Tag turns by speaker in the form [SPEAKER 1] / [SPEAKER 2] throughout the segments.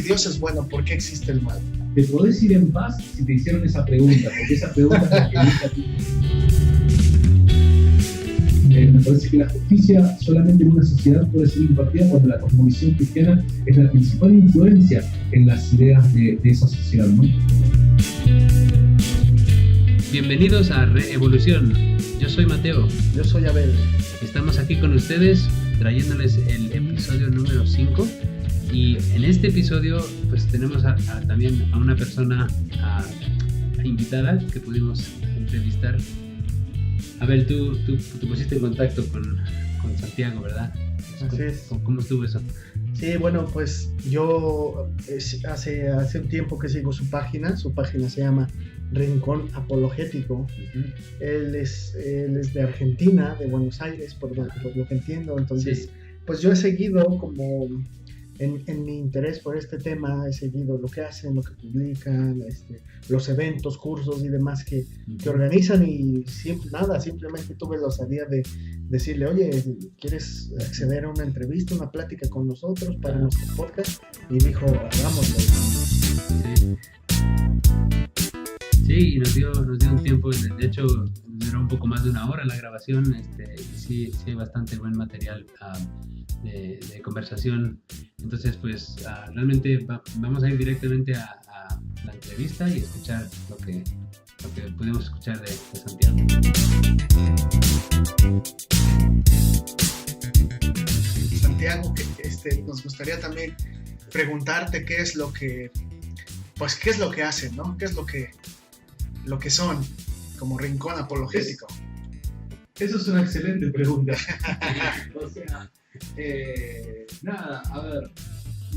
[SPEAKER 1] Dios es bueno, ¿por qué existe el mal?
[SPEAKER 2] Te podés ir en paz si te hicieron esa pregunta, porque esa pregunta es la que elige a ti. Me parece que la justicia solamente en una sociedad puede ser impartida cuando la cosmovisión cristiana es la principal influencia en las ideas de esa sociedad, ¿no?
[SPEAKER 3] Bienvenidos a Reevolución. Yo soy Mateo.
[SPEAKER 1] Yo soy Abel.
[SPEAKER 3] Estamos aquí con ustedes trayéndoles el episodio número 5. Y en este episodio pues tenemos también a una persona invitada que pudimos entrevistar. Abel, tú pusiste en contacto con Santiago, ¿verdad?
[SPEAKER 1] Así es.
[SPEAKER 3] ¿Cómo estuvo eso?
[SPEAKER 1] Sí, bueno, pues yo hace un tiempo que sigo su página se llama Rincón Apologético.
[SPEAKER 3] Uh-huh.
[SPEAKER 1] Él es de Argentina, de Buenos Aires, por lo que entiendo. Entonces,
[SPEAKER 3] sí.
[SPEAKER 1] Pues yo he seguido como en mi interés por este tema, he seguido lo que hacen, lo que publican, los eventos, cursos y demás que organizan, y simplemente tuve la osadía de decirle, oye, ¿quieres acceder a una entrevista, una plática con nosotros para nuestro podcast? Y dijo, hagámoslo.
[SPEAKER 3] Sí, y nos dio un tiempo, de hecho duró un poco más de una hora la grabación, sí hay bastante buen material de conversación. Entonces pues realmente vamos a ir directamente a la entrevista y escuchar lo que pudimos escuchar de Santiago.
[SPEAKER 1] Santiago, nos gustaría también preguntarte qué es lo que hacen, ¿no? ¿Qué es lo que son como Rincón Apologético?
[SPEAKER 2] Eso es una excelente pregunta. O sea, nada, a ver,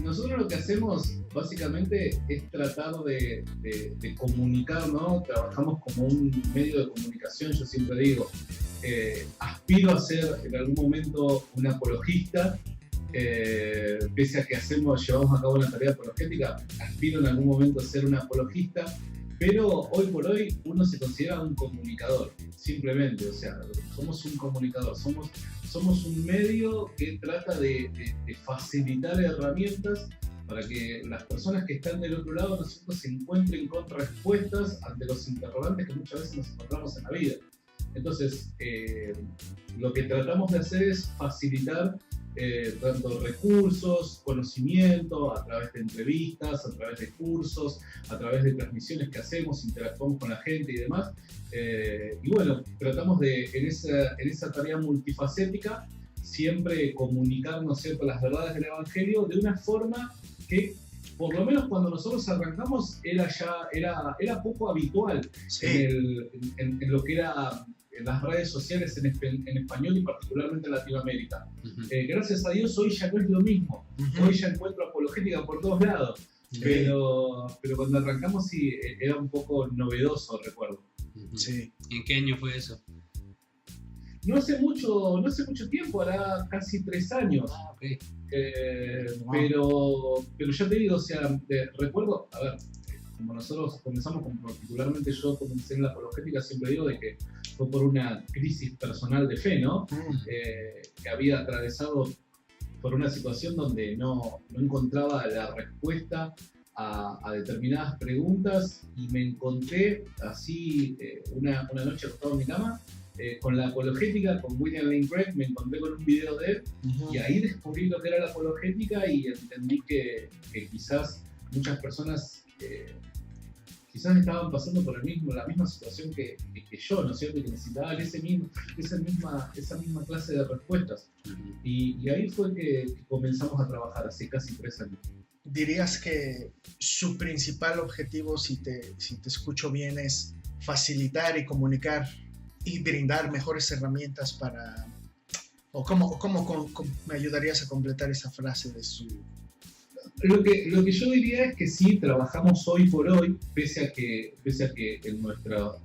[SPEAKER 2] nosotros lo que hacemos básicamente es tratar de comunicar, ¿no? Trabajamos como un medio de comunicación, yo siempre digo, aspiro a ser en algún momento un apologista, pese a que llevamos a cabo una tarea apologética, aspiro en algún momento a ser un apologista, pero hoy por hoy uno se considera un comunicador, simplemente, o sea, somos un comunicador, somos un medio que trata de facilitar herramientas para que las personas que están del otro lado nosotros se encuentren con respuestas ante los interrogantes que muchas veces nos encontramos en la vida. Entonces, lo que tratamos de hacer es facilitar tanto recursos, conocimiento, a través de entrevistas, a través de cursos, a través de transmisiones que hacemos, interactuamos con la gente y demás. Y bueno, tratamos de, en esa tarea multifacética, siempre comunicar, ¿no es cierto?, las verdades del Evangelio de una forma que, por lo menos cuando nosotros arrancamos, era poco habitual.
[SPEAKER 1] Sí.
[SPEAKER 2] en lo que era en las redes sociales en español y particularmente en Latinoamérica.
[SPEAKER 3] Uh-huh.
[SPEAKER 2] Gracias a Dios hoy ya no es lo mismo.
[SPEAKER 1] Uh-huh.
[SPEAKER 2] Hoy ya encuentro apologética por todos lados.
[SPEAKER 1] Sí.
[SPEAKER 2] Pero cuando arrancamos sí era un poco novedoso, recuerdo.
[SPEAKER 3] Uh-huh.
[SPEAKER 1] Sí.
[SPEAKER 3] ¿En qué año fue eso?
[SPEAKER 2] No hace mucho tiempo, hará casi 3 años.
[SPEAKER 3] Okay.
[SPEAKER 2] Pero ya te digo, o sea, recuerdo, a ver, como nosotros comenzamos, particularmente yo comencé en la apologética, siempre digo de que fue por una crisis personal de fe, ¿no? Que había atravesado por una situación donde no encontraba la respuesta a determinadas preguntas, y me encontré así una noche acostado en mi cama con la apologética, con William Lane Craig, me encontré con un video de él. Uh-huh. Y ahí descubrí lo que era la apologética y entendí que quizás muchas personas quizás estaban pasando por la misma situación que yo, ¿no es cierto? Y que necesitaban esa misma clase de respuestas. Uh-huh. Y ahí fue que comenzamos a trabajar, hace casi 3 años.
[SPEAKER 1] ¿Dirías que su principal objetivo, si te escucho bien, es facilitar y comunicar y brindar mejores herramientas para... ¿Cómo me ayudarías a completar esa frase de su...?
[SPEAKER 2] Lo que yo diría es que sí, trabajamos hoy por hoy, pese a que en nuestros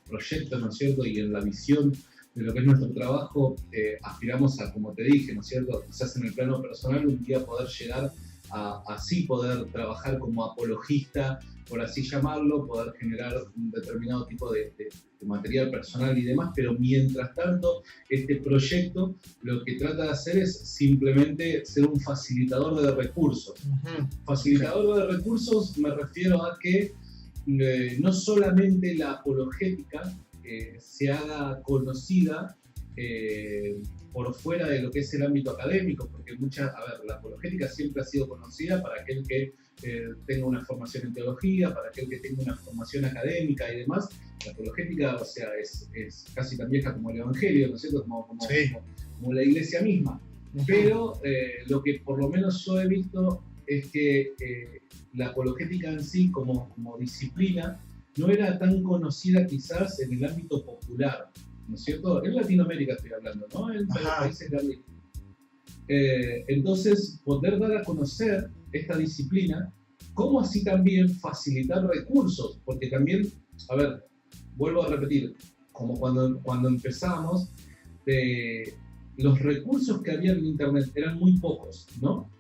[SPEAKER 2] proyectos, ¿no es cierto?, y en la visión de lo que es nuestro trabajo, aspiramos a, como te dije, ¿no es cierto?, quizás en el plano personal un día poder llegar así poder trabajar como apologista, por así llamarlo, poder generar un determinado tipo de material personal y demás, pero mientras tanto este proyecto lo que trata de hacer es simplemente ser un facilitador de recursos. Facilitador de recursos me refiero a que no solamente la apologética se haga conocida por fuera de lo que es el ámbito académico, porque la apologética siempre ha sido conocida para aquel que tenga una formación en teología, para aquel que tenga una formación académica y demás. La apologética, o sea, es casi tan vieja como el Evangelio, ¿no es cierto? Como la iglesia misma. Pero lo que por lo menos yo he visto es que la apologética en sí como disciplina no era tan conocida quizás en el ámbito popular, ¿no es cierto? En Latinoamérica estoy hablando, ¿no? En los países carlistas. Entonces, poder dar a conocer esta disciplina, como así también facilitar recursos, porque también, vuelvo a repetir, como cuando empezamos, los recursos que había en Internet eran muy pocos, ¿no?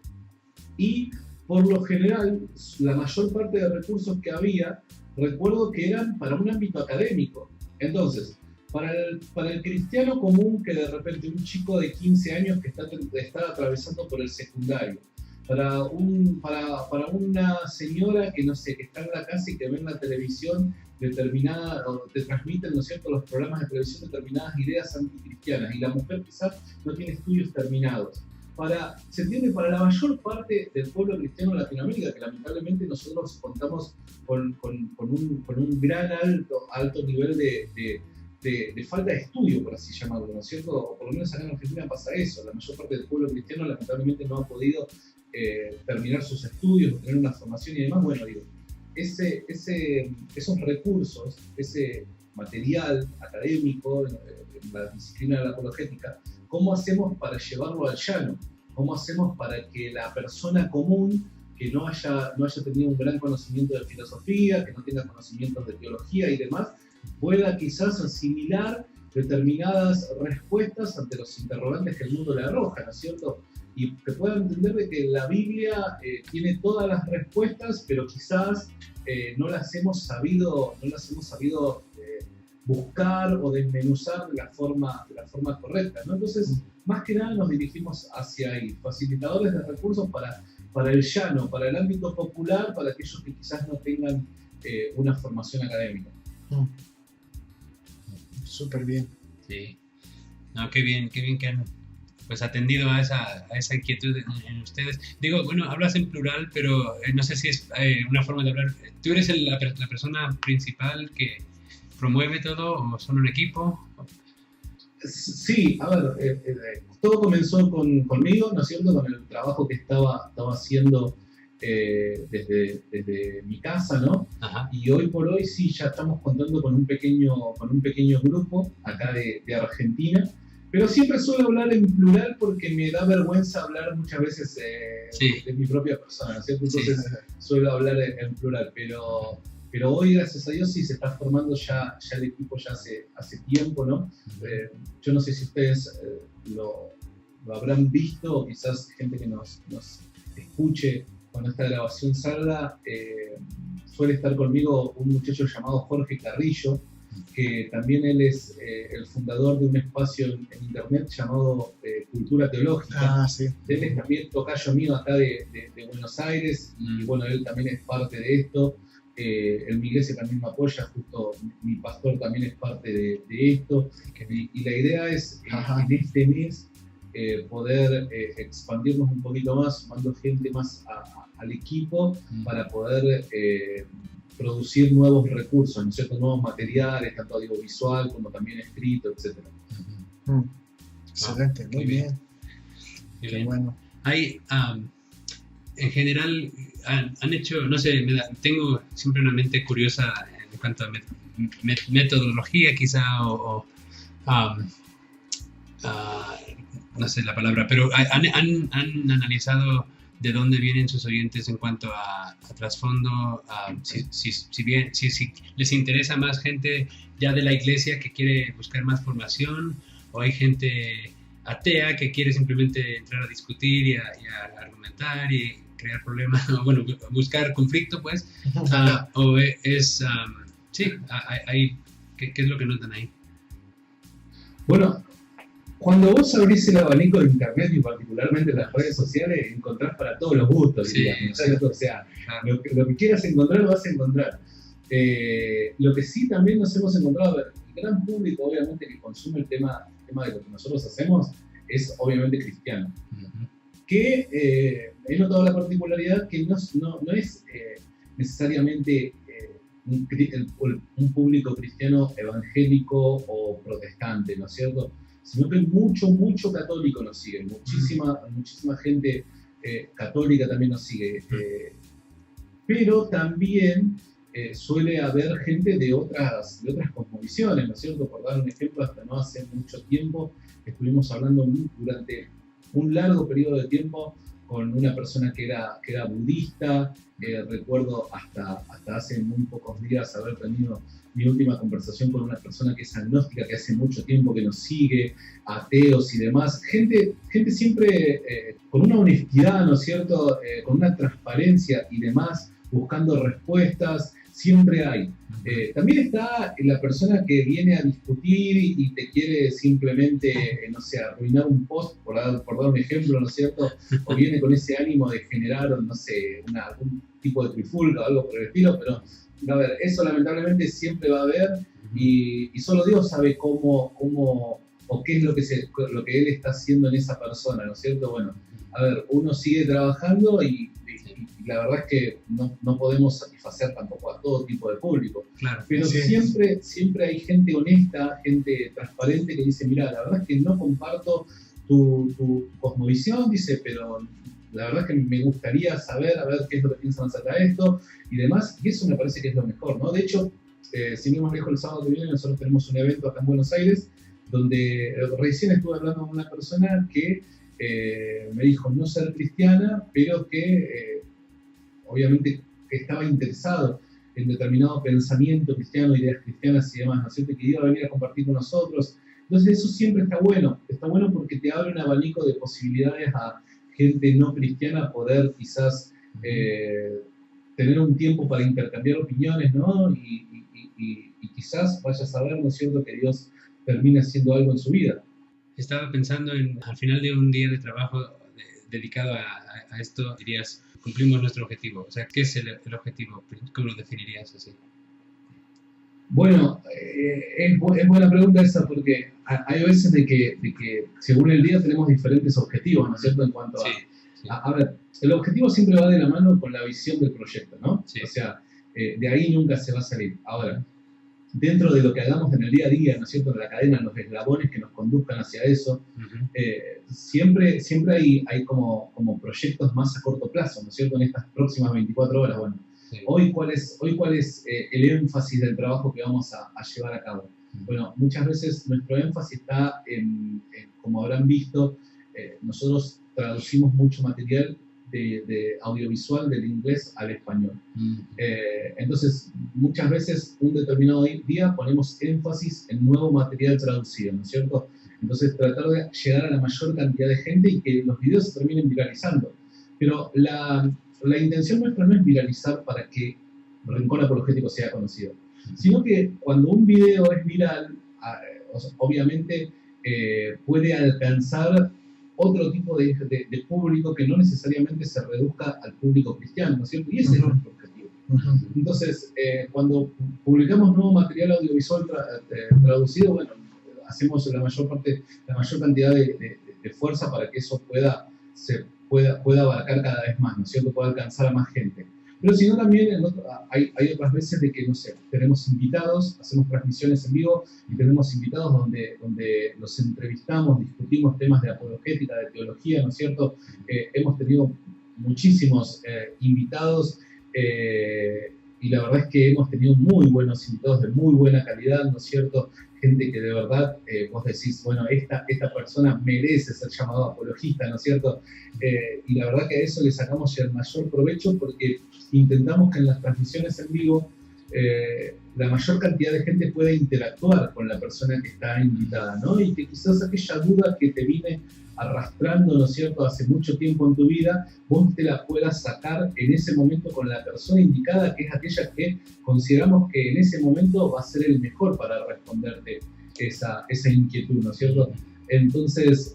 [SPEAKER 2] Y por lo general, la mayor parte de recursos que había, recuerdo que eran para un ámbito académico. Entonces, para el cristiano común, que de repente un chico de 15 años que está atravesando por el secundario, para una señora que no sé, que está en la casa y que ve en la televisión determinada, o te transmiten, ¿no es cierto?, los programas de televisión determinadas ideas anticristianas, y la mujer quizás no tiene estudios terminados. Se entiende, para la mayor parte del pueblo cristiano en Latinoamérica, que lamentablemente nosotros contamos con un gran alto nivel de falta de estudio, por así llamarlo, ¿no es cierto? O por lo menos acá en Argentina pasa eso. La mayor parte del pueblo cristiano lamentablemente no ha podido terminar sus estudios, tener una formación y demás. Bueno, digo, esos recursos, ese material académico, la disciplina de la apologética, ¿cómo hacemos para llevarlo al llano? ¿Cómo hacemos para que la persona común, que no haya tenido un gran conocimiento de filosofía, que no tenga conocimientos de teología y demás, pueda quizás asimilar determinadas respuestas ante los interrogantes que el mundo le arroja, ¿no es cierto? Y que pueda entender de que la Biblia tiene todas las respuestas, pero quizás no las hemos sabido buscar o desmenuzar de la forma correcta, ¿no? Entonces, más que nada nos dirigimos hacia ahí, facilitadores de recursos para el llano, para el ámbito popular, para aquellos que quizás no tengan una formación académica.
[SPEAKER 1] Súper bien.
[SPEAKER 3] Sí. No, qué bien que han pues atendido a esa inquietud en ustedes. Digo, bueno, hablas en plural, pero no sé si es una forma de hablar. ¿Tú eres la persona principal que promueve todo o son un equipo?
[SPEAKER 2] Sí, todo comenzó conmigo, ¿no es cierto? Con el trabajo que estaba haciendo desde mi casa, ¿no?
[SPEAKER 3] Ajá.
[SPEAKER 2] Y hoy por hoy sí, ya estamos contando con un pequeño grupo acá de Argentina, pero siempre suelo hablar en plural porque me da vergüenza hablar muchas veces de mi propia persona, ¿no es cierto? Entonces suelo hablar en plural, pero hoy, gracias a Dios, sí se está formando ya el equipo ya hace tiempo, ¿no? Yo no sé si ustedes lo habrán visto, o quizás gente que nos escuche cuando esta grabación salga. Suele estar conmigo un muchacho llamado Jorge Carrillo, que también él es el fundador de un espacio en internet llamado Cultura Teológica.
[SPEAKER 1] Sí.
[SPEAKER 2] Él es también tocayo mío acá de Buenos Aires, y bueno, él también es parte de esto. En mi iglesia también me apoya, justo mi pastor también es parte de esto, y la idea es en este mes poder expandirnos un poquito más, sumando gente más al equipo para poder producir nuevos recursos, ¿no es cierto? Nuevos materiales, tanto audiovisual como también escrito, etc.
[SPEAKER 1] Excelente, muy bien. Qué bueno.
[SPEAKER 3] Hay, en general, han hecho, no sé, tengo siempre una mente curiosa en cuanto a metodología quizá, no sé la palabra, pero han analizado de dónde vienen sus oyentes en cuanto a trasfondo, si les interesa más gente ya de la iglesia que quiere buscar más formación, o hay gente atea que quiere simplemente entrar a discutir y a argumentar, y crear problemas, o bueno, buscar conflicto, pues, o es, sí, ¿qué es lo que notan ahí?
[SPEAKER 2] Bueno, cuando vos abrís el abanico de internet y particularmente las redes sociales, encontrás para todos los gustos,
[SPEAKER 3] Sí,
[SPEAKER 2] digamos,
[SPEAKER 3] sí.
[SPEAKER 2] o sea,
[SPEAKER 3] Claro.
[SPEAKER 2] lo que quieras encontrar lo vas a encontrar. Lo que sí también nos hemos encontrado, el gran público obviamente que consume el tema de lo que nosotros hacemos es obviamente cristiano.
[SPEAKER 3] Uh-huh.
[SPEAKER 2] Que he notado la particularidad que no es necesariamente un público cristiano evangélico o protestante, ¿no es cierto? Sino que mucho católico nos sigue, muchísima gente católica también nos sigue, pero también suele haber gente de otras cosmovisiones, ¿no es cierto? Por dar un ejemplo, hasta no hace mucho tiempo estuvimos hablando durante un largo periodo de tiempo con una persona que era budista. Recuerdo hasta hace muy pocos días haber tenido mi última conversación con una persona que es agnóstica, que hace mucho tiempo que nos sigue, ateos y demás. Gente siempre con una honestidad, ¿no es cierto? Con una transparencia y demás, buscando respuestas, siempre hay. También está la persona que viene a discutir y te quiere simplemente, no sé, arruinar un post, por dar un ejemplo, ¿no es cierto? O viene con ese ánimo de generar, no sé, algún tipo de trifulca o algo por el estilo, pero, a ver, eso lamentablemente siempre va a haber y solo Dios sabe cómo o qué es lo que Él está haciendo en esa persona, ¿no es cierto? Bueno, a ver, uno sigue trabajando y la verdad es que no podemos satisfacer tampoco a todo tipo de público.
[SPEAKER 3] Claro.
[SPEAKER 2] Pero siempre hay gente honesta, gente transparente que dice, mira, la verdad es que no comparto tu cosmovisión, dice, pero la verdad es que me gustaría saber, a ver qué es lo que piensan acerca de esto y demás, y eso me parece que es lo mejor, ¿no? De hecho, sin ir más lejos, el sábado que viene nosotros tenemos un evento acá en Buenos Aires, donde recién estuve hablando con una persona que me dijo no ser cristiana, pero que obviamente estaba interesado en determinado pensamiento cristiano, ideas cristianas y demás, ¿no es cierto? Que iba a venir a compartir con nosotros. Entonces eso siempre está bueno porque te abre un abanico de posibilidades a gente no cristiana poder quizás tener un tiempo para intercambiar opiniones, ¿no? Y quizás vaya a saber, ¿no es cierto?, que Dios termine haciendo algo en su vida.
[SPEAKER 3] Estaba pensando al final de un día de trabajo dedicado a esto, dirías, cumplimos nuestro objetivo. O sea, ¿qué es el objetivo? ¿Cómo lo definirías así?
[SPEAKER 2] Bueno, es buena pregunta esa porque hay veces de que según el día tenemos diferentes objetivos, ¿no es cierto? En cuanto a...
[SPEAKER 3] Sí.
[SPEAKER 2] A ver, el objetivo siempre va de la mano con la visión del proyecto, ¿no?
[SPEAKER 3] Sí.
[SPEAKER 2] O sea, de ahí nunca se va a salir. Ahora, dentro de lo que hagamos en el día a día, ¿no es cierto?, en la cadena, en los eslabones que nos conduzcan hacia eso, siempre hay como proyectos más a corto plazo, ¿no es cierto?, en estas próximas 24 horas. Bueno, sí. Hoy ¿cuál es el énfasis del trabajo que vamos a llevar a cabo? Bueno, muchas veces nuestro énfasis está en como habrán visto, nosotros traducimos mucho material de audiovisual del inglés al español. Entonces, muchas veces un determinado día ponemos énfasis en nuevo material traducido, ¿no es cierto? Entonces, tratar de llegar a la mayor cantidad de gente y que los videos se terminen viralizando. Pero la intención nuestra no es viralizar para que Rincón Apologético sea conocido, sino que cuando un video es viral, obviamente puede alcanzar otro tipo de público que no necesariamente se reduzca al público cristiano, ¿no es cierto? Y ese es nuestro objetivo. Entonces, cuando publicamos nuevo material audiovisual traducido, bueno, hacemos la mayor cantidad de fuerza para que eso pueda abarcar cada vez más, ¿no es cierto? Pueda alcanzar a más gente. Pero si no, también hay otras veces de que, no sé, tenemos invitados, hacemos transmisiones en vivo y tenemos invitados donde los entrevistamos, discutimos temas de apologética, de teología, ¿no es cierto? Hemos tenido muchísimos invitados y la verdad es que hemos tenido muy buenos invitados de muy buena calidad, ¿no es cierto? Gente que de verdad vos decís, bueno, esta persona merece ser llamado apologista, ¿no es cierto? Y la verdad que a eso le sacamos el mayor provecho porque intentamos que en las transmisiones en vivo la mayor cantidad de gente pueda interactuar con la persona que está invitada, ¿no? Y que quizás aquella duda que te viene arrastrando, ¿no es cierto?, hace mucho tiempo en tu vida, vos te la puedas sacar en ese momento con la persona indicada, que es aquella que consideramos que en ese momento va a ser el mejor para responderte esa inquietud, ¿no es cierto? Entonces,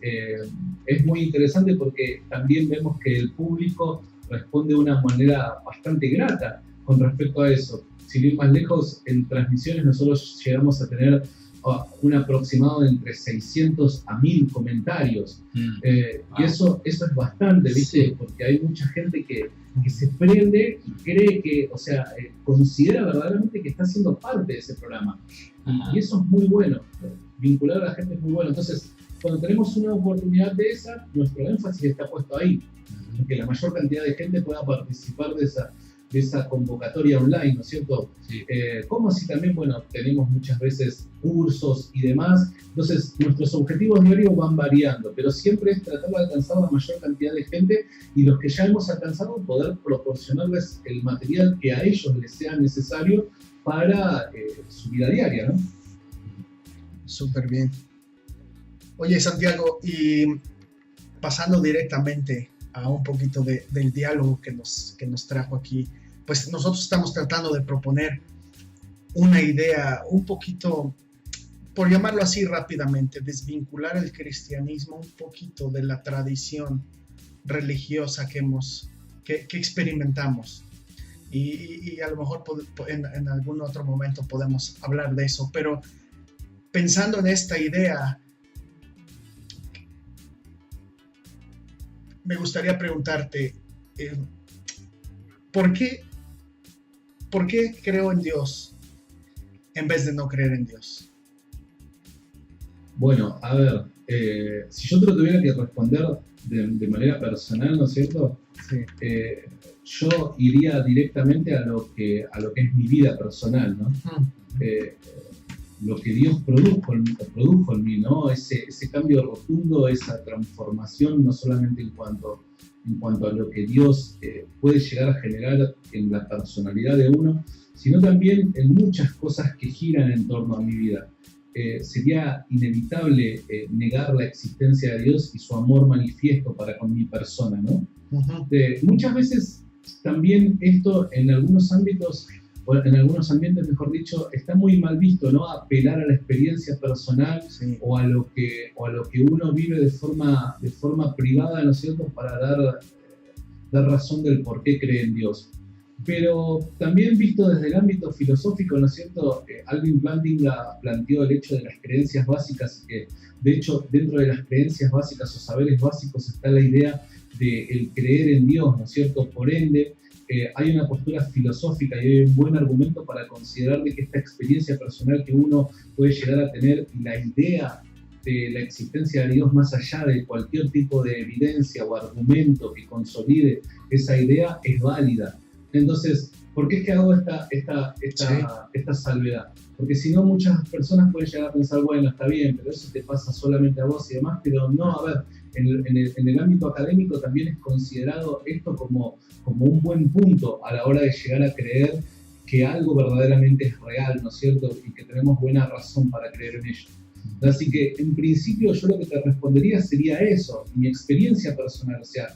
[SPEAKER 2] es muy interesante porque también vemos que el público responde de una manera bastante grata con respecto a eso. Sin ir más lejos, en transmisiones nosotros llegamos a tener un aproximado de entre 600 a 1000 comentarios. Y eso es bastante, ¿viste? Sí. Porque hay mucha gente que se prende y cree que, o sea, considera verdaderamente que está siendo parte de ese programa. Y eso es muy bueno. Vincular a la gente es muy bueno. Entonces, cuando tenemos una oportunidad de esa, nuestro énfasis está puesto ahí. Que la mayor cantidad de gente pueda participar de esa convocatoria online, ¿no es cierto? Sí. Como así también, bueno, tenemos muchas veces cursos y demás, entonces nuestros objetivos diarios van variando, pero siempre es tratar de alcanzar la mayor cantidad de gente y los que ya hemos alcanzado poder proporcionarles el material que a ellos les sea necesario para su vida diaria, ¿no?
[SPEAKER 1] Súper bien. Oye, Santiago, y pasando directamente a un poquito del diálogo que nos trajo aquí, pues nosotros estamos tratando de proponer una idea un poquito, por llamarlo así rápidamente, desvincular el cristianismo un poquito de la tradición religiosa que experimentamos. Y a lo mejor en algún otro momento podemos hablar de eso, pero pensando en esta idea, me gustaría preguntarte, ¿por qué creo en Dios en vez de no creer en Dios?
[SPEAKER 2] Bueno, a ver, si yo te lo tuviera que responder de manera personal, ¿no es cierto? Sí. Yo iría directamente a lo que es mi vida personal, ¿no? Lo que Dios produjo en mí, ¿no? Ese cambio rotundo, esa transformación, no solamente en cuanto a lo que Dios puede llegar a generar en la personalidad de uno, sino también en muchas cosas que giran en torno a mi vida. Sería inevitable negar la existencia de Dios y su amor manifiesto para con mi persona, ¿no? Uh-huh. Muchas veces también esto en algunos ámbitos, o en algunos ambientes, mejor dicho, está muy mal visto, ¿no? Apelar a la experiencia personal, sí, o a lo que uno vive de forma privada, ¿no es cierto?, para dar razón del por qué cree en Dios. Pero también visto desde el ámbito filosófico, ¿no es cierto?, Alvin Plantinga planteó el hecho de las creencias básicas, que de hecho dentro de las creencias básicas o saberes básicos está la idea de el creer en Dios, ¿no es cierto? Por ende, hay una postura filosófica y hay un buen argumento para considerar de que esta experiencia personal que uno puede llegar a tener y la idea de la existencia de Dios más allá de cualquier tipo de evidencia o argumento que consolide esa idea es válida. Entonces, ¿por qué es que hago esta salvedad? Porque si no, muchas personas pueden llegar a pensar, bueno, está bien, pero eso te pasa solamente a vos y demás, pero no, a ver, en el ámbito académico también es considerado esto como un buen punto a la hora de llegar a creer que algo verdaderamente es real, ¿no es cierto? Y que tenemos buena razón para creer en ello. Así que, en principio, yo lo que te respondería sería eso, mi experiencia personal. O sea,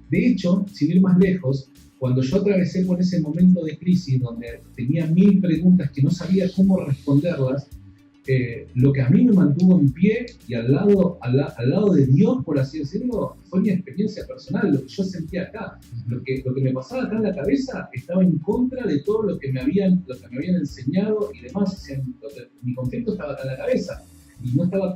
[SPEAKER 2] de hecho, sin ir más lejos, cuando yo atravesé por ese momento de crisis donde tenía 1000 preguntas que no sabía cómo responderlas, lo que a mí me mantuvo en pie y al lado de Dios, por así decirlo, fue mi experiencia personal, lo que yo sentía acá. Lo que me pasaba acá en la cabeza estaba en contra de todo lo que me habían enseñado y demás. O sea, mi conflicto estaba acá en la cabeza y no estaba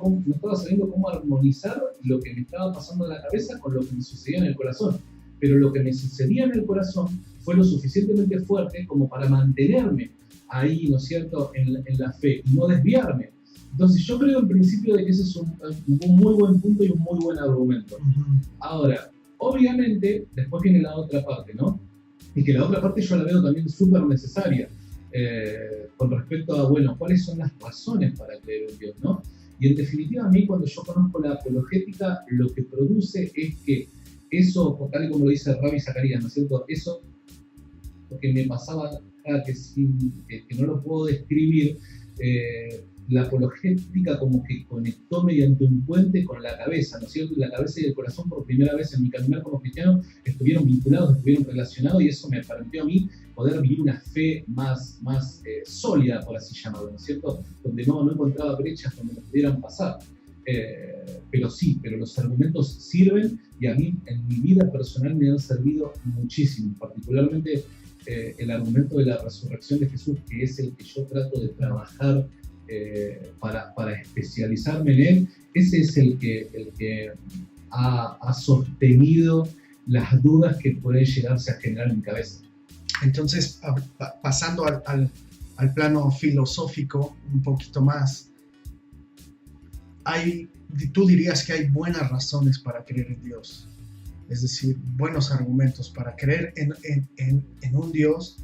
[SPEAKER 2] sabiendo cómo armonizar lo que me estaba pasando en la cabeza con lo que me sucedía en el corazón. Pero lo que me sucedía en el corazón fue lo suficientemente fuerte como para mantenerme ahí, ¿no es cierto?, en la fe y no desviarme. Entonces yo creo en principio de que ese es un muy buen punto y un muy buen argumento. Uh-huh. Ahora, obviamente, después viene la otra parte, ¿no? Y que la otra parte yo la veo también súper necesaria con respecto a, bueno, ¿cuáles son las razones para creer en Dios, no? Y en definitiva, a mí cuando yo conozco la apologética, lo que produce es que eso, tal y como lo dice Rabbi Zacarías, ¿no es cierto? Eso, lo que me pasaba que no lo puedo describir, la apologética como que conectó mediante un puente con la cabeza, ¿no es cierto? La cabeza y el corazón por primera vez en mi caminar como cristiano estuvieron vinculados, estuvieron relacionados, y eso me permitió a mí poder vivir una fe más sólida, por así llamarlo, ¿no es cierto? Donde no encontraba brechas donde me pudieran pasar. Pero los argumentos sirven, y a mí en mi vida personal me han servido muchísimo, particularmente el argumento de la resurrección de Jesús, que es el que yo trato de trabajar para especializarme en él. Ese es el que ha sostenido las dudas que pueden llegarse a generar en mi cabeza.
[SPEAKER 1] Entonces, pasando al plano filosófico un poquito más, tú dirías que hay buenas razones para creer en Dios, es decir, buenos argumentos para creer en un Dios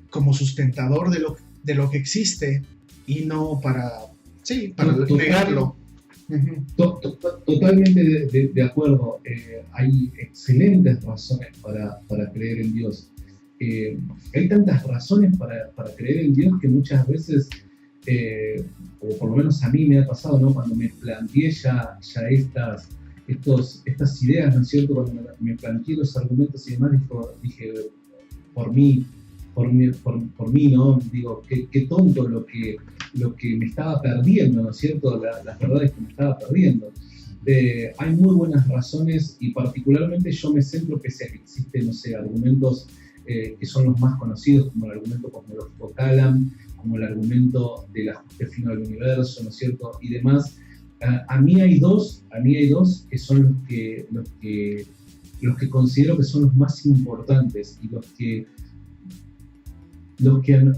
[SPEAKER 1] como sustentador de lo que existe, y no para negarlo.
[SPEAKER 2] Totalmente de acuerdo. Hay excelentes razones para creer en Dios. Hay tantas razones para creer en Dios que muchas veces, o por lo menos a mí me ha pasado, ¿no? Cuando me planteé ya estas ideas, ¿no es cierto? Cuando me planteé los argumentos y demás, dije, por mí, ¿no? Digo, qué tonto lo que me estaba perdiendo, ¿no es cierto? Las verdades que me estaba perdiendo. Hay muy buenas razones, y particularmente yo me centro, pese a que existen, no sé, argumentos que son los más conocidos, como el argumento cosmológico Kalam, como el argumento del ajuste fino del universo, ¿no es cierto? Y demás. A mí hay dos que son los que considero que son los más importantes, y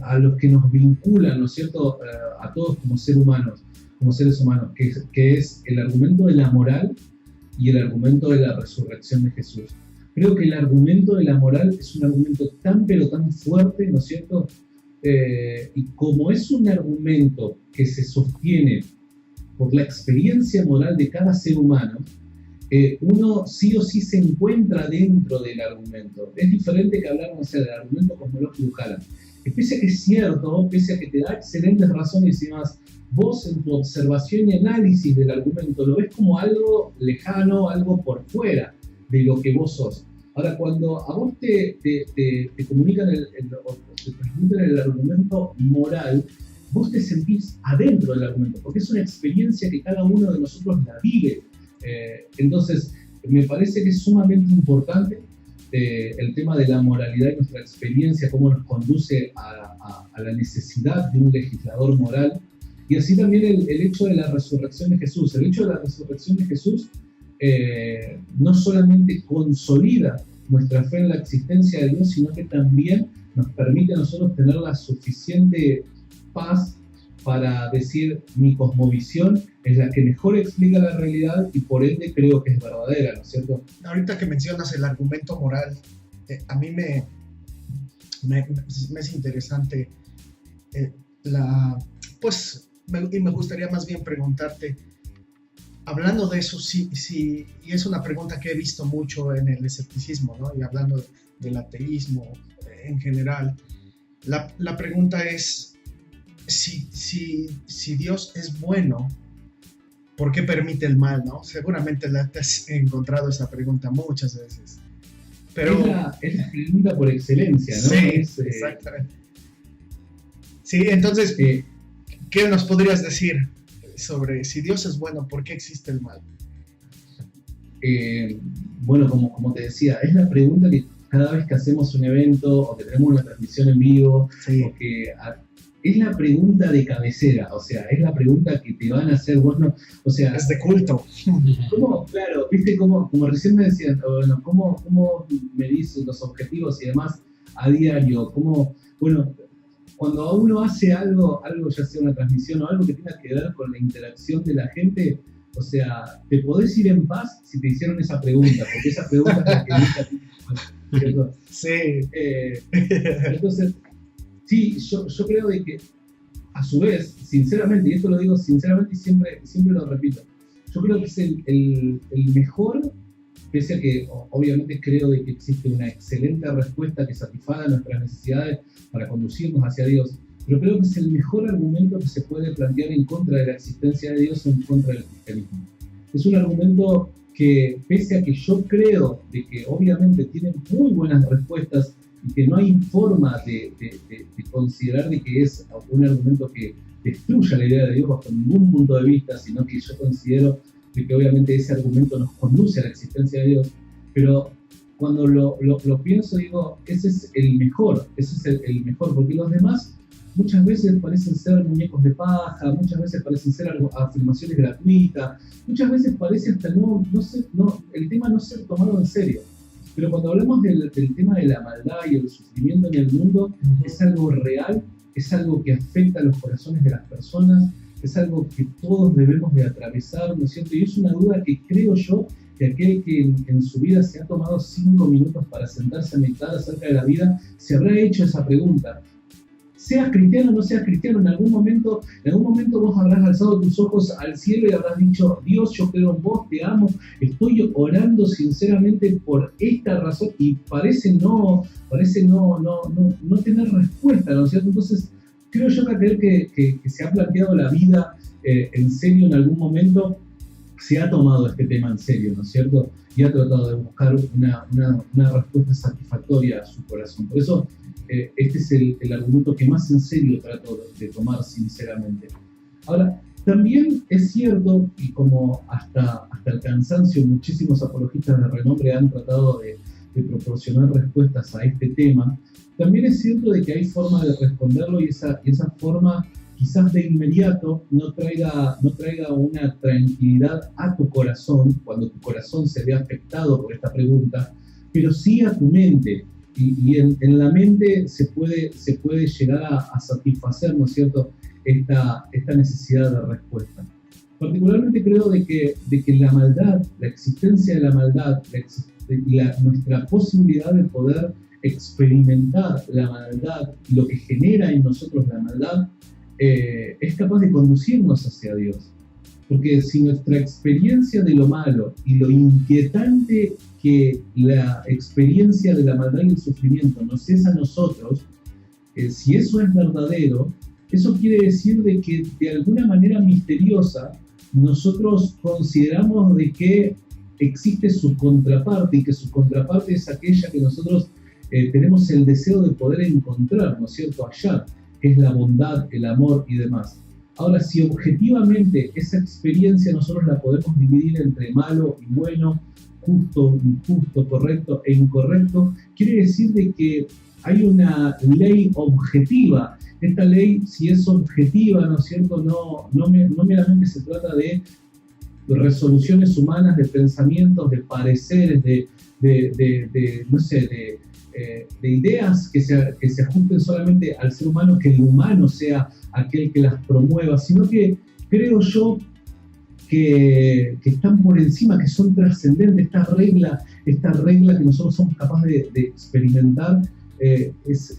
[SPEAKER 2] a los que nos vinculan, ¿no es cierto?, a todos como seres humanos, que es el argumento de la moral y el argumento de la resurrección de Jesús. Creo que el argumento de la moral es un argumento tan fuerte, ¿no es cierto?, y como es un argumento que se sostiene por la experiencia moral de cada ser humano, uno sí o sí se encuentra dentro del argumento. Es diferente que hablar, no sé, del argumento cosmológico Kalam. Pese a que es cierto, pese a que te da excelentes razones y demás, vos en tu observación y análisis del argumento lo ves como algo lejano, algo por fuera de lo que vos sos. Ahora, cuando a vos te comunican o te transmiten el argumento moral, vos te sentís adentro del argumento, porque es una experiencia que cada uno de nosotros la vive. Entonces, me parece que es sumamente importante el tema de la moralidad y nuestra experiencia, cómo nos conduce a la necesidad de un legislador moral, y así también el hecho de la resurrección de Jesús. El hecho de la resurrección de Jesús no solamente consolida nuestra fe en la existencia de Dios, sino que también nos permite a nosotros tener la suficiente paz para decir, mi cosmovisión es la que mejor explica la realidad y por ende creo que es verdadera, ¿no es cierto?
[SPEAKER 1] Ahorita que mencionas el argumento moral, a mí me es interesante y me gustaría más bien preguntarte, hablando de eso, y es una pregunta que he visto mucho en el escepticismo, ¿no? Y hablando del ateísmo en general, la pregunta es, si Dios es bueno, ¿por qué permite el mal, no? Seguramente te has encontrado esa pregunta muchas veces. Pero
[SPEAKER 2] es la pregunta por excelencia, ¿no?
[SPEAKER 1] Sí, exactamente. Sí, entonces, ¿qué nos podrías decir sobre si Dios es bueno, por qué existe el mal?
[SPEAKER 2] Bueno, como te decía, es la pregunta que cada vez que hacemos un evento o que tenemos una transmisión en vivo,
[SPEAKER 1] sí,
[SPEAKER 2] o que es la pregunta de cabecera, o sea, es la pregunta que te van a hacer, bueno, o sea...
[SPEAKER 1] Es de culto.
[SPEAKER 2] ¿Cómo, claro, viste, como recién me decían, bueno, cómo medís los objetivos y demás a diario? Bueno, cuando uno hace algo, ya sea una transmisión o algo que tenga que ver con la interacción de la gente, o sea, te podés ir en paz si te hicieron esa pregunta, porque esa pregunta es la que nunca, ¿cierto?
[SPEAKER 1] Sí.
[SPEAKER 2] Entonces, sí, yo creo de que, a su vez, sinceramente, y esto lo digo sinceramente y siempre lo repito, yo creo que es el mejor pese a que obviamente creo de que existe una excelente respuesta que satisfaga nuestras necesidades para conducirnos hacia Dios, pero creo que es el mejor argumento que se puede plantear en contra de la existencia de Dios o en contra del cristianismo. Es un argumento que, pese a que yo creo de que obviamente tiene muy buenas respuestas y que no hay forma de considerar de que es un argumento que destruya la idea de Dios bajo ningún punto de vista, sino que yo considero de que obviamente ese argumento nos conduce a la existencia de Dios, pero cuando lo pienso digo, ese es el mejor, porque los demás muchas veces parecen ser muñecos de paja, muchas veces parecen ser afirmaciones gratuitas, muchas veces parece hasta el tema no ser tomado en serio. Pero cuando hablamos del tema de la maldad y el sufrimiento en el mundo, es algo real, es algo que afecta a los corazones de las personas, es algo que todos debemos de atravesar, ¿no es cierto? Y es una duda que creo yo que aquel que en su vida se ha tomado 5 minutos para sentarse a meditar acerca de la vida, se habrá hecho esa pregunta. Seas cristiano o no seas cristiano, en algún momento vos habrás alzado tus ojos al cielo y habrás dicho, Dios, yo creo en vos, te amo, estoy orando sinceramente por esta razón, y parece no tener respuesta, ¿no es cierto? Entonces, creo yo que aquel que se ha planteado la vida en serio en algún momento, se ha tomado este tema en serio, ¿no es cierto? Y ha tratado de buscar una respuesta satisfactoria a su corazón. Por eso, este es el argumento que más en serio trato de tomar sinceramente. Ahora, también es cierto, y como hasta el cansancio muchísimos apologistas de renombre han tratado de proporcionar respuestas a este tema, también es cierto de que hay forma de responderlo, y esa forma quizás de inmediato no traiga una tranquilidad a tu corazón cuando tu corazón se ve afectado por esta pregunta, pero sí a tu mente. Y en la mente se puede llegar a satisfacer, ¿no es cierto?, esta necesidad de respuesta. Particularmente creo de que la maldad, la existencia de la maldad, nuestra posibilidad de poder experimentar la maldad, lo que genera en nosotros la maldad, es capaz de conducirnos hacia Dios. Porque si nuestra experiencia de lo malo y lo inquietante que la experiencia de la maldad y el sufrimiento nos es a nosotros, si eso es verdadero, eso quiere decir de que de alguna manera misteriosa nosotros consideramos de que existe su contraparte, y que su contraparte es aquella que nosotros tenemos el deseo de poder encontrar, ¿no es cierto?, allá, que es la bondad, el amor y demás. Ahora, si objetivamente esa experiencia nosotros la podemos dividir entre malo y bueno, justo, injusto, correcto e incorrecto, quiere decir de que hay una ley objetiva. Esta ley, si es objetiva, ¿no es cierto?, no meramente se trata de resoluciones humanas, de pensamientos, de pareceres, de ideas que se ajusten solamente al ser humano, que el humano sea aquel que las promueva, sino que creo yo que están por encima, que son trascendentes. Esta regla que nosotros somos capaces de experimentar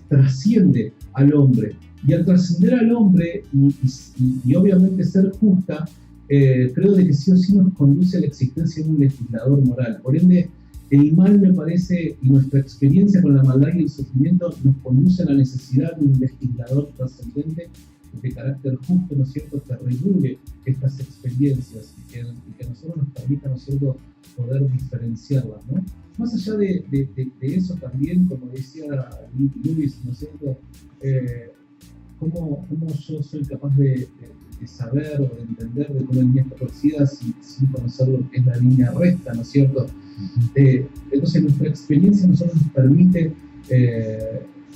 [SPEAKER 2] trasciende al hombre. Y al trascender al hombre y obviamente ser justa, creo de que sí o sí nos conduce a la existencia de un legislador moral. Por ende, el mal, me parece, y nuestra experiencia con la maldad y el sufrimiento nos conduce a la necesidad de un legislador trascendente de carácter justo, ¿no es cierto?, que regule estas experiencias y que a nosotros nos permita, ¿no es cierto?, poder diferenciarlas, ¿no? Más allá de eso también, como decía Luis, ¿no es cierto?, cómo yo soy capaz de saber o de entender de cómo el día está torcida sin conocer lo que es la línea recta, ¿no es cierto? Entonces nuestra experiencia nos permite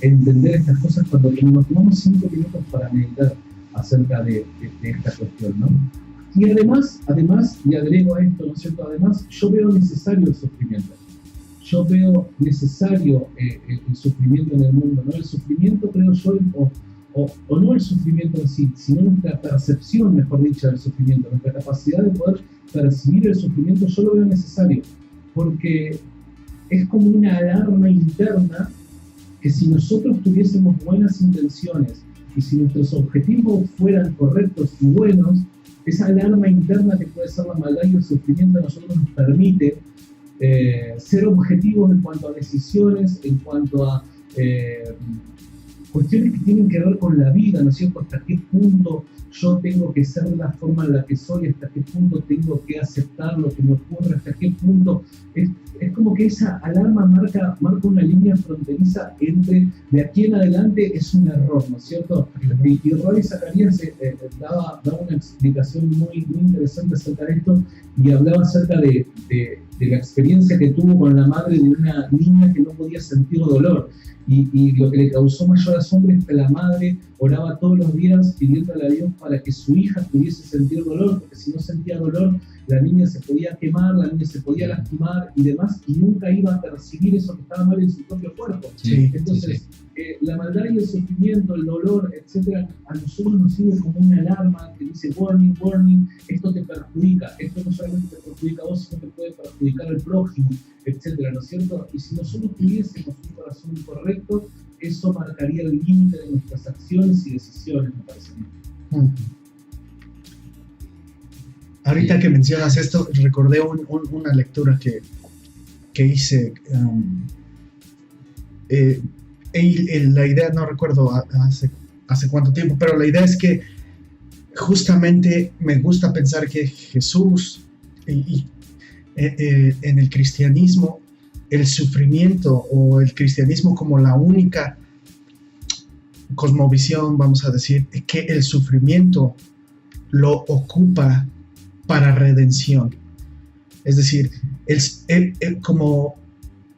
[SPEAKER 2] entender estas cosas cuando nos tomamos 5 minutos para meditar acerca de esta cuestión, ¿no? Y además, y agrego a esto, ¿no es cierto?, además yo veo necesario el sufrimiento. Yo veo necesario el sufrimiento en el mundo, ¿no? El sufrimiento, creo yo, o no el sufrimiento en sí, sino nuestra percepción, mejor dicho, del sufrimiento, nuestra capacidad de poder percibir el sufrimiento, yo lo veo necesario, porque es como una alarma interna que si nosotros tuviésemos buenas intenciones y si nuestros objetivos fueran correctos y buenos, esa alarma interna que puede ser la maldad y el sufrimiento a nosotros nos permite ser objetivos en cuanto a decisiones, en cuanto a cuestiones que tienen que ver con la vida, ¿no es cierto? Hasta qué punto yo tengo que ser de la forma en la que soy, hasta qué punto tengo que aceptar lo que me ocurre, hasta qué punto. Es como que esa alarma marca una línea fronteriza entre de aquí en adelante es un error, ¿no es cierto? Y Ravi Zacharias daba una explicación muy interesante acerca de esto y hablaba acerca de la experiencia que tuvo con la madre de una niña que no podía sentir dolor. Y lo que le causó mayor asombro es que la madre oraba todos los días pidiéndole a Dios para que su hija pudiese sentir dolor, porque si no sentía dolor, la niña se podía quemar, la niña se podía lastimar y demás, y nunca iba a percibir eso que estaba mal en su propio cuerpo.
[SPEAKER 3] Sí,
[SPEAKER 2] entonces, la maldad y el sufrimiento, el dolor, etcétera, a nosotros nos sirve como una alarma que dice warning, warning, esto te perjudica, esto no solamente te perjudica a vos, sino que puede perjudicar al prójimo, etcétera, ¿no es cierto? Y si nosotros tuviésemos un corazón correcto, eso marcaría el límite de nuestras acciones y decisiones, me parece a mí.
[SPEAKER 1] Ahorita que mencionas esto, recordé una lectura que hice. La idea, no recuerdo hace cuánto tiempo, pero la idea es que justamente me gusta pensar que Jesús en el cristianismo, el sufrimiento o el cristianismo como la única cosmovisión, vamos a decir, que el sufrimiento lo ocupa para redención. Es decir, como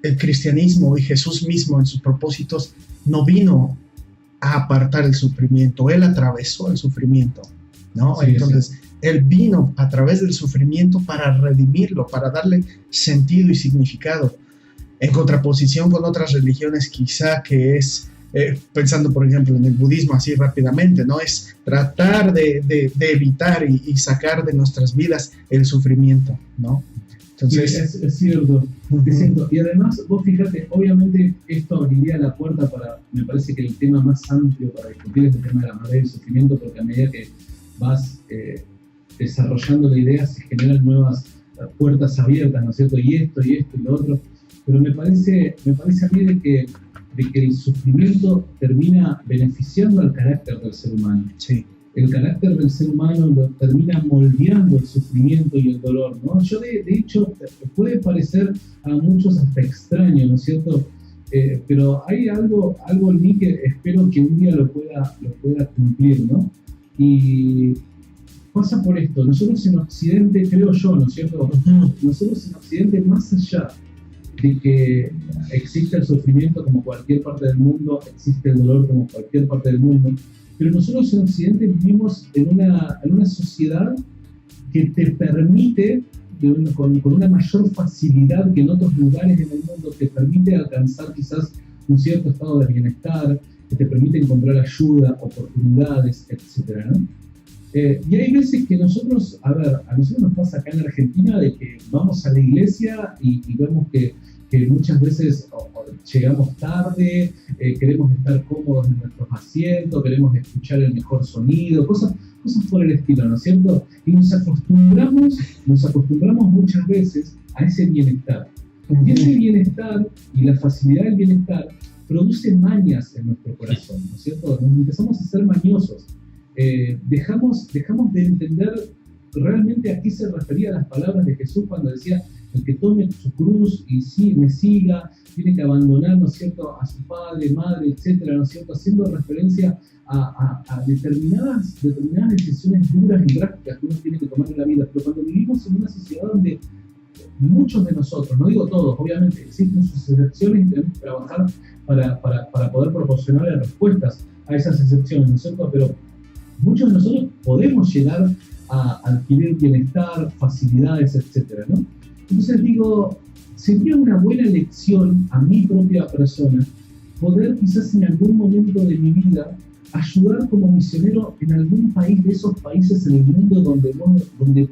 [SPEAKER 1] el cristianismo y Jesús mismo en sus propósitos no vino a apartar el sufrimiento, Él atravesó el sufrimiento, ¿no? Sí, entonces, sí. Él vino a través del sufrimiento para redimirlo, para darle sentido y significado, en contraposición con otras religiones quizá que es, pensando por ejemplo en el budismo así rápidamente, ¿no? Es tratar de evitar y sacar de nuestras vidas el sufrimiento, ¿no? Entonces,
[SPEAKER 2] sí, es cierto. Y además, vos fíjate, obviamente esto abriría la puerta para, me parece que el tema más amplio para discutir es el tema de la maldad y el sufrimiento, porque a medida que vas desarrollando la idea se generan nuevas puertas abiertas, ¿no es cierto? Y esto y lo otro. Pero me parece a mí de que el sufrimiento termina beneficiando al carácter del ser humano.
[SPEAKER 1] Sí.
[SPEAKER 2] El carácter del ser humano lo termina moldeando el sufrimiento y el dolor, ¿no? Yo de hecho, puede parecer a muchos hasta extraño, ¿no es cierto? Pero hay algo en mí que espero que un día lo pueda cumplir, ¿no? Y pasa por esto, nosotros en Occidente, creo yo, ¿no es cierto? Nosotros en Occidente, más allá de que existe el sufrimiento como cualquier parte del mundo, existe el dolor como cualquier parte del mundo, pero nosotros en Occidente vivimos en una sociedad que te permite, con una mayor facilidad que en otros lugares en el mundo, te permite alcanzar quizás un cierto estado de bienestar, que te permite encontrar ayuda, oportunidades, etc., ¿no? Y hay veces que nosotros, a nosotros nos pasa acá en Argentina de que vamos a la iglesia y vemos que muchas veces llegamos tarde, queremos estar cómodos en nuestros asientos, queremos escuchar el mejor sonido, cosas por el estilo, ¿no es cierto? Y nos acostumbramos muchas veces a ese bienestar. Y ese bienestar y la facilidad del bienestar produce mañas en nuestro corazón, ¿no es cierto? Nos empezamos a ser mañosos. Dejamos de entender realmente a qué se refería las palabras de Jesús cuando decía: el que tome su cruz y me siga, tiene que abandonar, ¿no es cierto?, a su padre, madre, etcétera, ¿no es cierto?, haciendo referencia a determinadas decisiones duras y drásticas que uno tiene que tomar en la vida. Pero cuando vivimos en una sociedad donde muchos de nosotros, no digo todos, obviamente existen sus excepciones y tenemos que trabajar para poder proporcionarle respuestas a esas excepciones, ¿no es cierto?, pero muchos de nosotros podemos llegar a adquirir bienestar, facilidades, etcétera, ¿no? Entonces digo, sería una buena lección a mi propia persona poder quizás en algún momento de mi vida ayudar como misionero en algún país de esos países en el mundo donde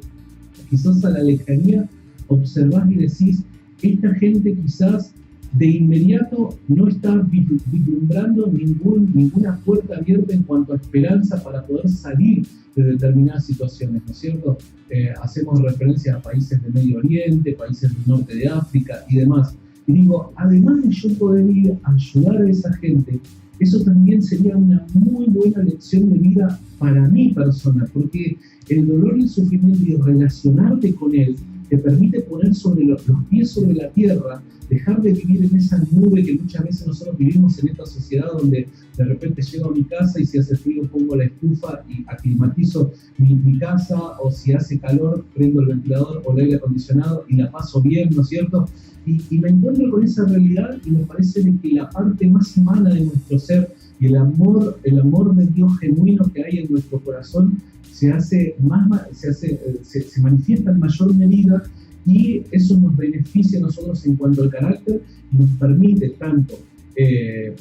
[SPEAKER 2] quizás a la lejanía observás y decís: esta gente quizás de inmediato no está vislumbrando ninguna puerta abierta en cuanto a esperanza para poder salir de determinadas situaciones, ¿no es cierto? Hacemos referencia a países del Medio Oriente, países del norte de África y demás. Y digo, además de yo poder ir a ayudar a esa gente, eso también sería una muy buena lección de vida para mi persona, porque el dolor y el sufrimiento y relacionarte con él te permite poner sobre los pies sobre la tierra, dejar de vivir en esa nube que muchas veces nosotros vivimos en esta sociedad donde de repente llego a mi casa y si hace frío pongo la estufa y aclimatizo mi casa, o si hace calor prendo el ventilador o el aire acondicionado y la paso bien, ¿no es cierto? Y me encuentro con esa realidad y me parece que la parte más humana de nuestro ser y el amor de Dios genuino que hay en nuestro corazón se manifiesta en mayor medida, y eso nos beneficia a nosotros en cuanto al carácter, nos permite tanto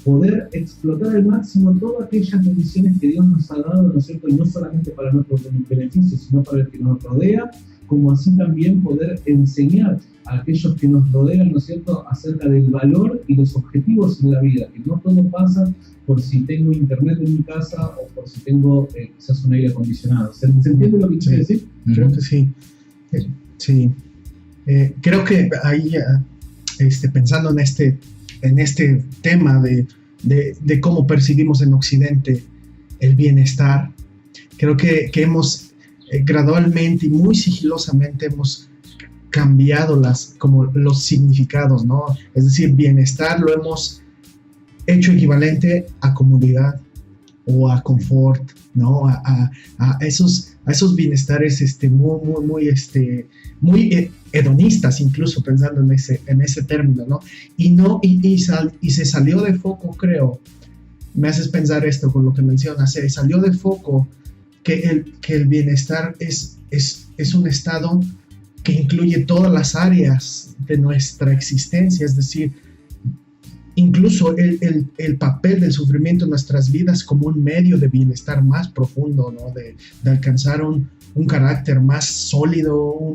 [SPEAKER 2] poder explotar al máximo todas aquellas bendiciones que Dios nos ha dado, ¿no es cierto? Y no solamente para nuestro beneficio, sino para el que nos rodea, como así también poder enseñar a aquellos que nos rodean, ¿no es cierto?, acerca del valor y los objetivos en la vida, que no todo pasa por si tengo internet en mi casa o por si tengo quizás un aire acondicionado. ¿Se entiende lo que quiero decir?
[SPEAKER 1] Creo que sí. Sí. Creo que ahí, pensando en este tema de cómo percibimos en Occidente el bienestar, creo que hemos gradualmente y muy sigilosamente hemos cambiado los significados, ¿no? Es decir, bienestar lo hemos hecho equivalente a comodidad o a confort, ¿no? A esos bienestares muy hedonistas, incluso pensando en ese término, ¿no? Y se salió de foco, creo, me haces pensar esto con lo que mencionas, se salió de foco que el bienestar es un estado que incluye todas las áreas de nuestra existencia, es decir, incluso el papel del sufrimiento en nuestras vidas como un medio de bienestar más profundo, ¿no? De alcanzar un carácter más sólido,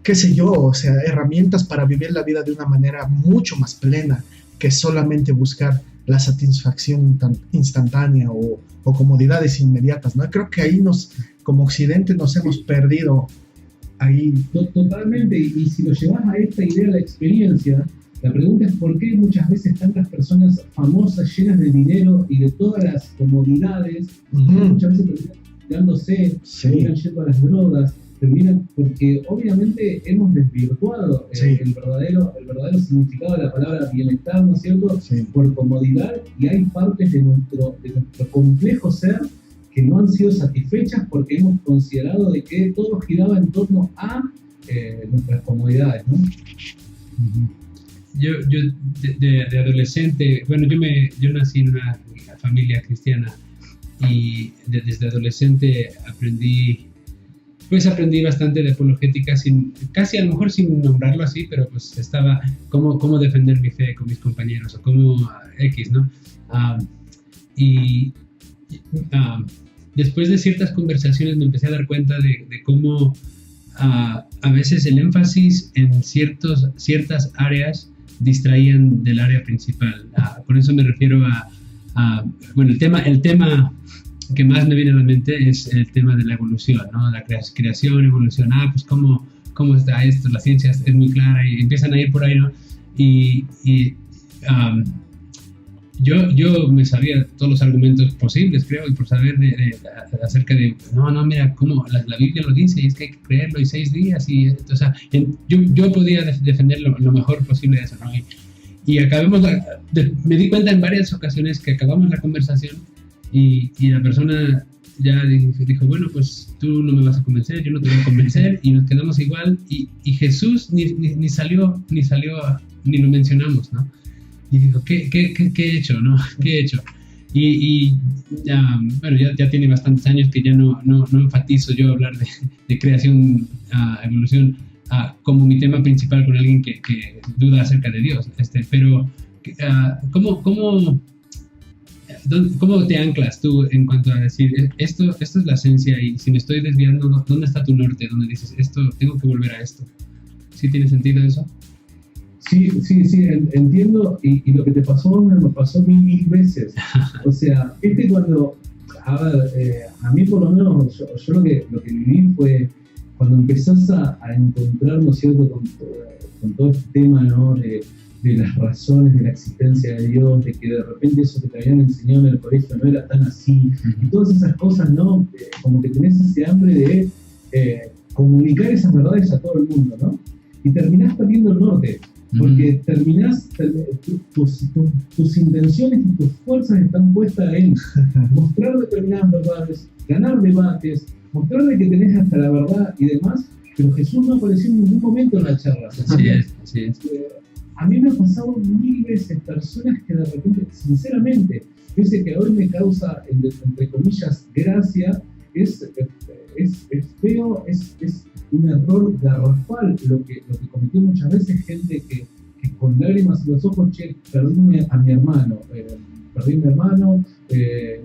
[SPEAKER 1] qué sé yo, o sea, herramientas para vivir la vida de una manera mucho más plena que solamente buscar la satisfacción instantánea o comodidades inmediatas, ¿no? Creo que ahí como Occidente nos hemos perdido ahí.
[SPEAKER 2] Totalmente, y si lo llevas a esta idea de la experiencia, la pregunta es por qué muchas veces tantas personas famosas, llenas de dinero y de todas las comodidades, muchas veces terminan tirándose, terminan yendo a las drogas, porque obviamente hemos desvirtuado el verdadero significado de la palabra bienestar, ¿no es cierto? Sí. Por comodidad, y hay partes de nuestro complejo ser que no han sido satisfechas porque hemos considerado de que todo giraba en torno a nuestras comodidades, ¿no?
[SPEAKER 3] Yo de adolescente, bueno, yo nací en una familia cristiana y desde adolescente aprendí bastante de apologética, casi a lo mejor sin nombrarlo así, pero pues estaba cómo defender mi fe con mis compañeros o cómo X, ¿no? Después de ciertas conversaciones me empecé a dar cuenta de cómo a veces el énfasis en ciertas áreas distraían del área principal. Con eso me refiero bueno, el tema que más me viene a la mente es el tema de la evolución, ¿no? La creación, evolución, pues cómo está esto, la ciencia es muy clara y empiezan a ir por ahí, ¿no? Yo me sabía todos los argumentos posibles, creo, y por saber acerca de, mira, cómo la Biblia lo dice, y es que hay que creerlo, y 6 días, o sea, yo podía defender lo mejor posible de eso, ¿no? Y me di cuenta en varias ocasiones que acabamos la conversación y la persona ya dijo, bueno, pues tú no me vas a convencer, yo no te voy a convencer, y nos quedamos igual, y Jesús ni salió, ni lo mencionamos, ¿no? Y digo, ¿qué he hecho, no? ¿Qué he hecho? Y bueno, ya tiene bastantes años que ya no enfatizo yo hablar de creación, evolución, como mi tema principal con alguien que duda acerca de Dios. Pero, ¿cómo te anclas tú en cuanto a decir, esto es la esencia, y si me estoy desviando, ¿dónde está tu norte? Donde dices, tengo que volver a esto. ¿Sí tiene sentido eso?
[SPEAKER 2] Sí, entiendo, y lo que te pasó me pasó a mí 1000 veces. O sea, cuando, a ver, a mí por lo menos, yo lo que viví fue cuando empezás a encontrar, ¿no es cierto?, con todo este tema, ¿no?, de las razones de la existencia de Dios, de que de repente eso que te habían enseñado en el colegio no era tan así, y todas esas cosas, ¿no? Como que tenés ese hambre de comunicar esas verdades a todo el mundo, ¿no? Y terminás perdiendo el norte, porque tus intenciones y tus fuerzas están puestas en mostrar determinadas verdades, ganar debates, mostrarle que tenés hasta la verdad y demás, pero Jesús no apareció en ningún momento en la charla.
[SPEAKER 3] Así es.
[SPEAKER 2] A mí me ha pasado 1000 veces personas que de repente, sinceramente, ese que hoy me causa, entre comillas, gracia, es feo, es un error garrafal lo que cometió muchas veces gente que con lágrimas en los ojos, perdí a mi hermano,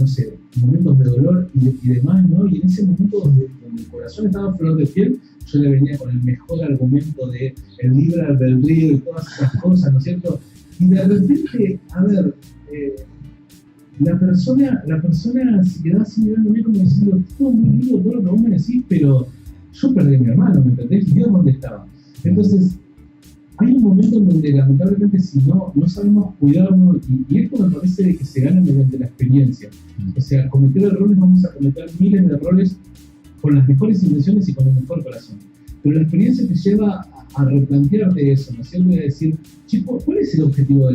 [SPEAKER 2] no sé, momentos de dolor y demás, ¿no? Y en ese momento donde el corazón estaba a flor de piel, yo le venía con el mejor argumento de el libre albedrío y todas esas cosas, ¿no es cierto? Y de repente, a ver, la persona se quedaba así mirándome como diciendo, todo muy lindo todo lo que vos me decís, pero yo perdí a mi hermano, ¿me entendés? ¿Y Dios dónde estaba? Entonces, hay un momento en donde lamentablemente si no sabemos cuidarnos, y esto me parece que se gana mediante la experiencia. O sea, cometer errores, vamos a cometer miles de errores con las mejores intenciones y con el mejor corazón. Pero la experiencia te lleva a replantearte eso, ¿no es cierto? Y a decir, chico, ¿cuál es el objetivo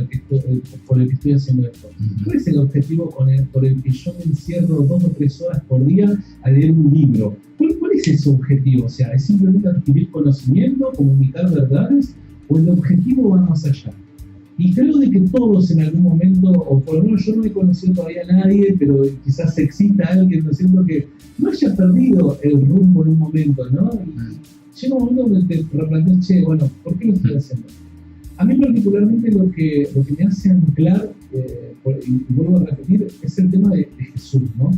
[SPEAKER 2] por el que estoy haciendo esto? ¿Cuál es el objetivo por el que yo me encierro 2 o 3 horas por día a leer un libro? ¿Cuál es ese objetivo? O sea, ¿es simplemente adquirir conocimiento, comunicar verdades? ¿O el objetivo va más allá? Y creo de que todos en algún momento, o por lo menos yo no he conocido todavía a nadie, pero quizás exista alguien, ¿no es cierto?, que no haya perdido el rumbo en un momento, ¿no? Y llega un momento donde te replanteas, bueno, ¿por qué lo estoy haciendo? A mí particularmente lo que me hace anclar, y vuelvo a repetir, es el tema de Jesús, ¿no?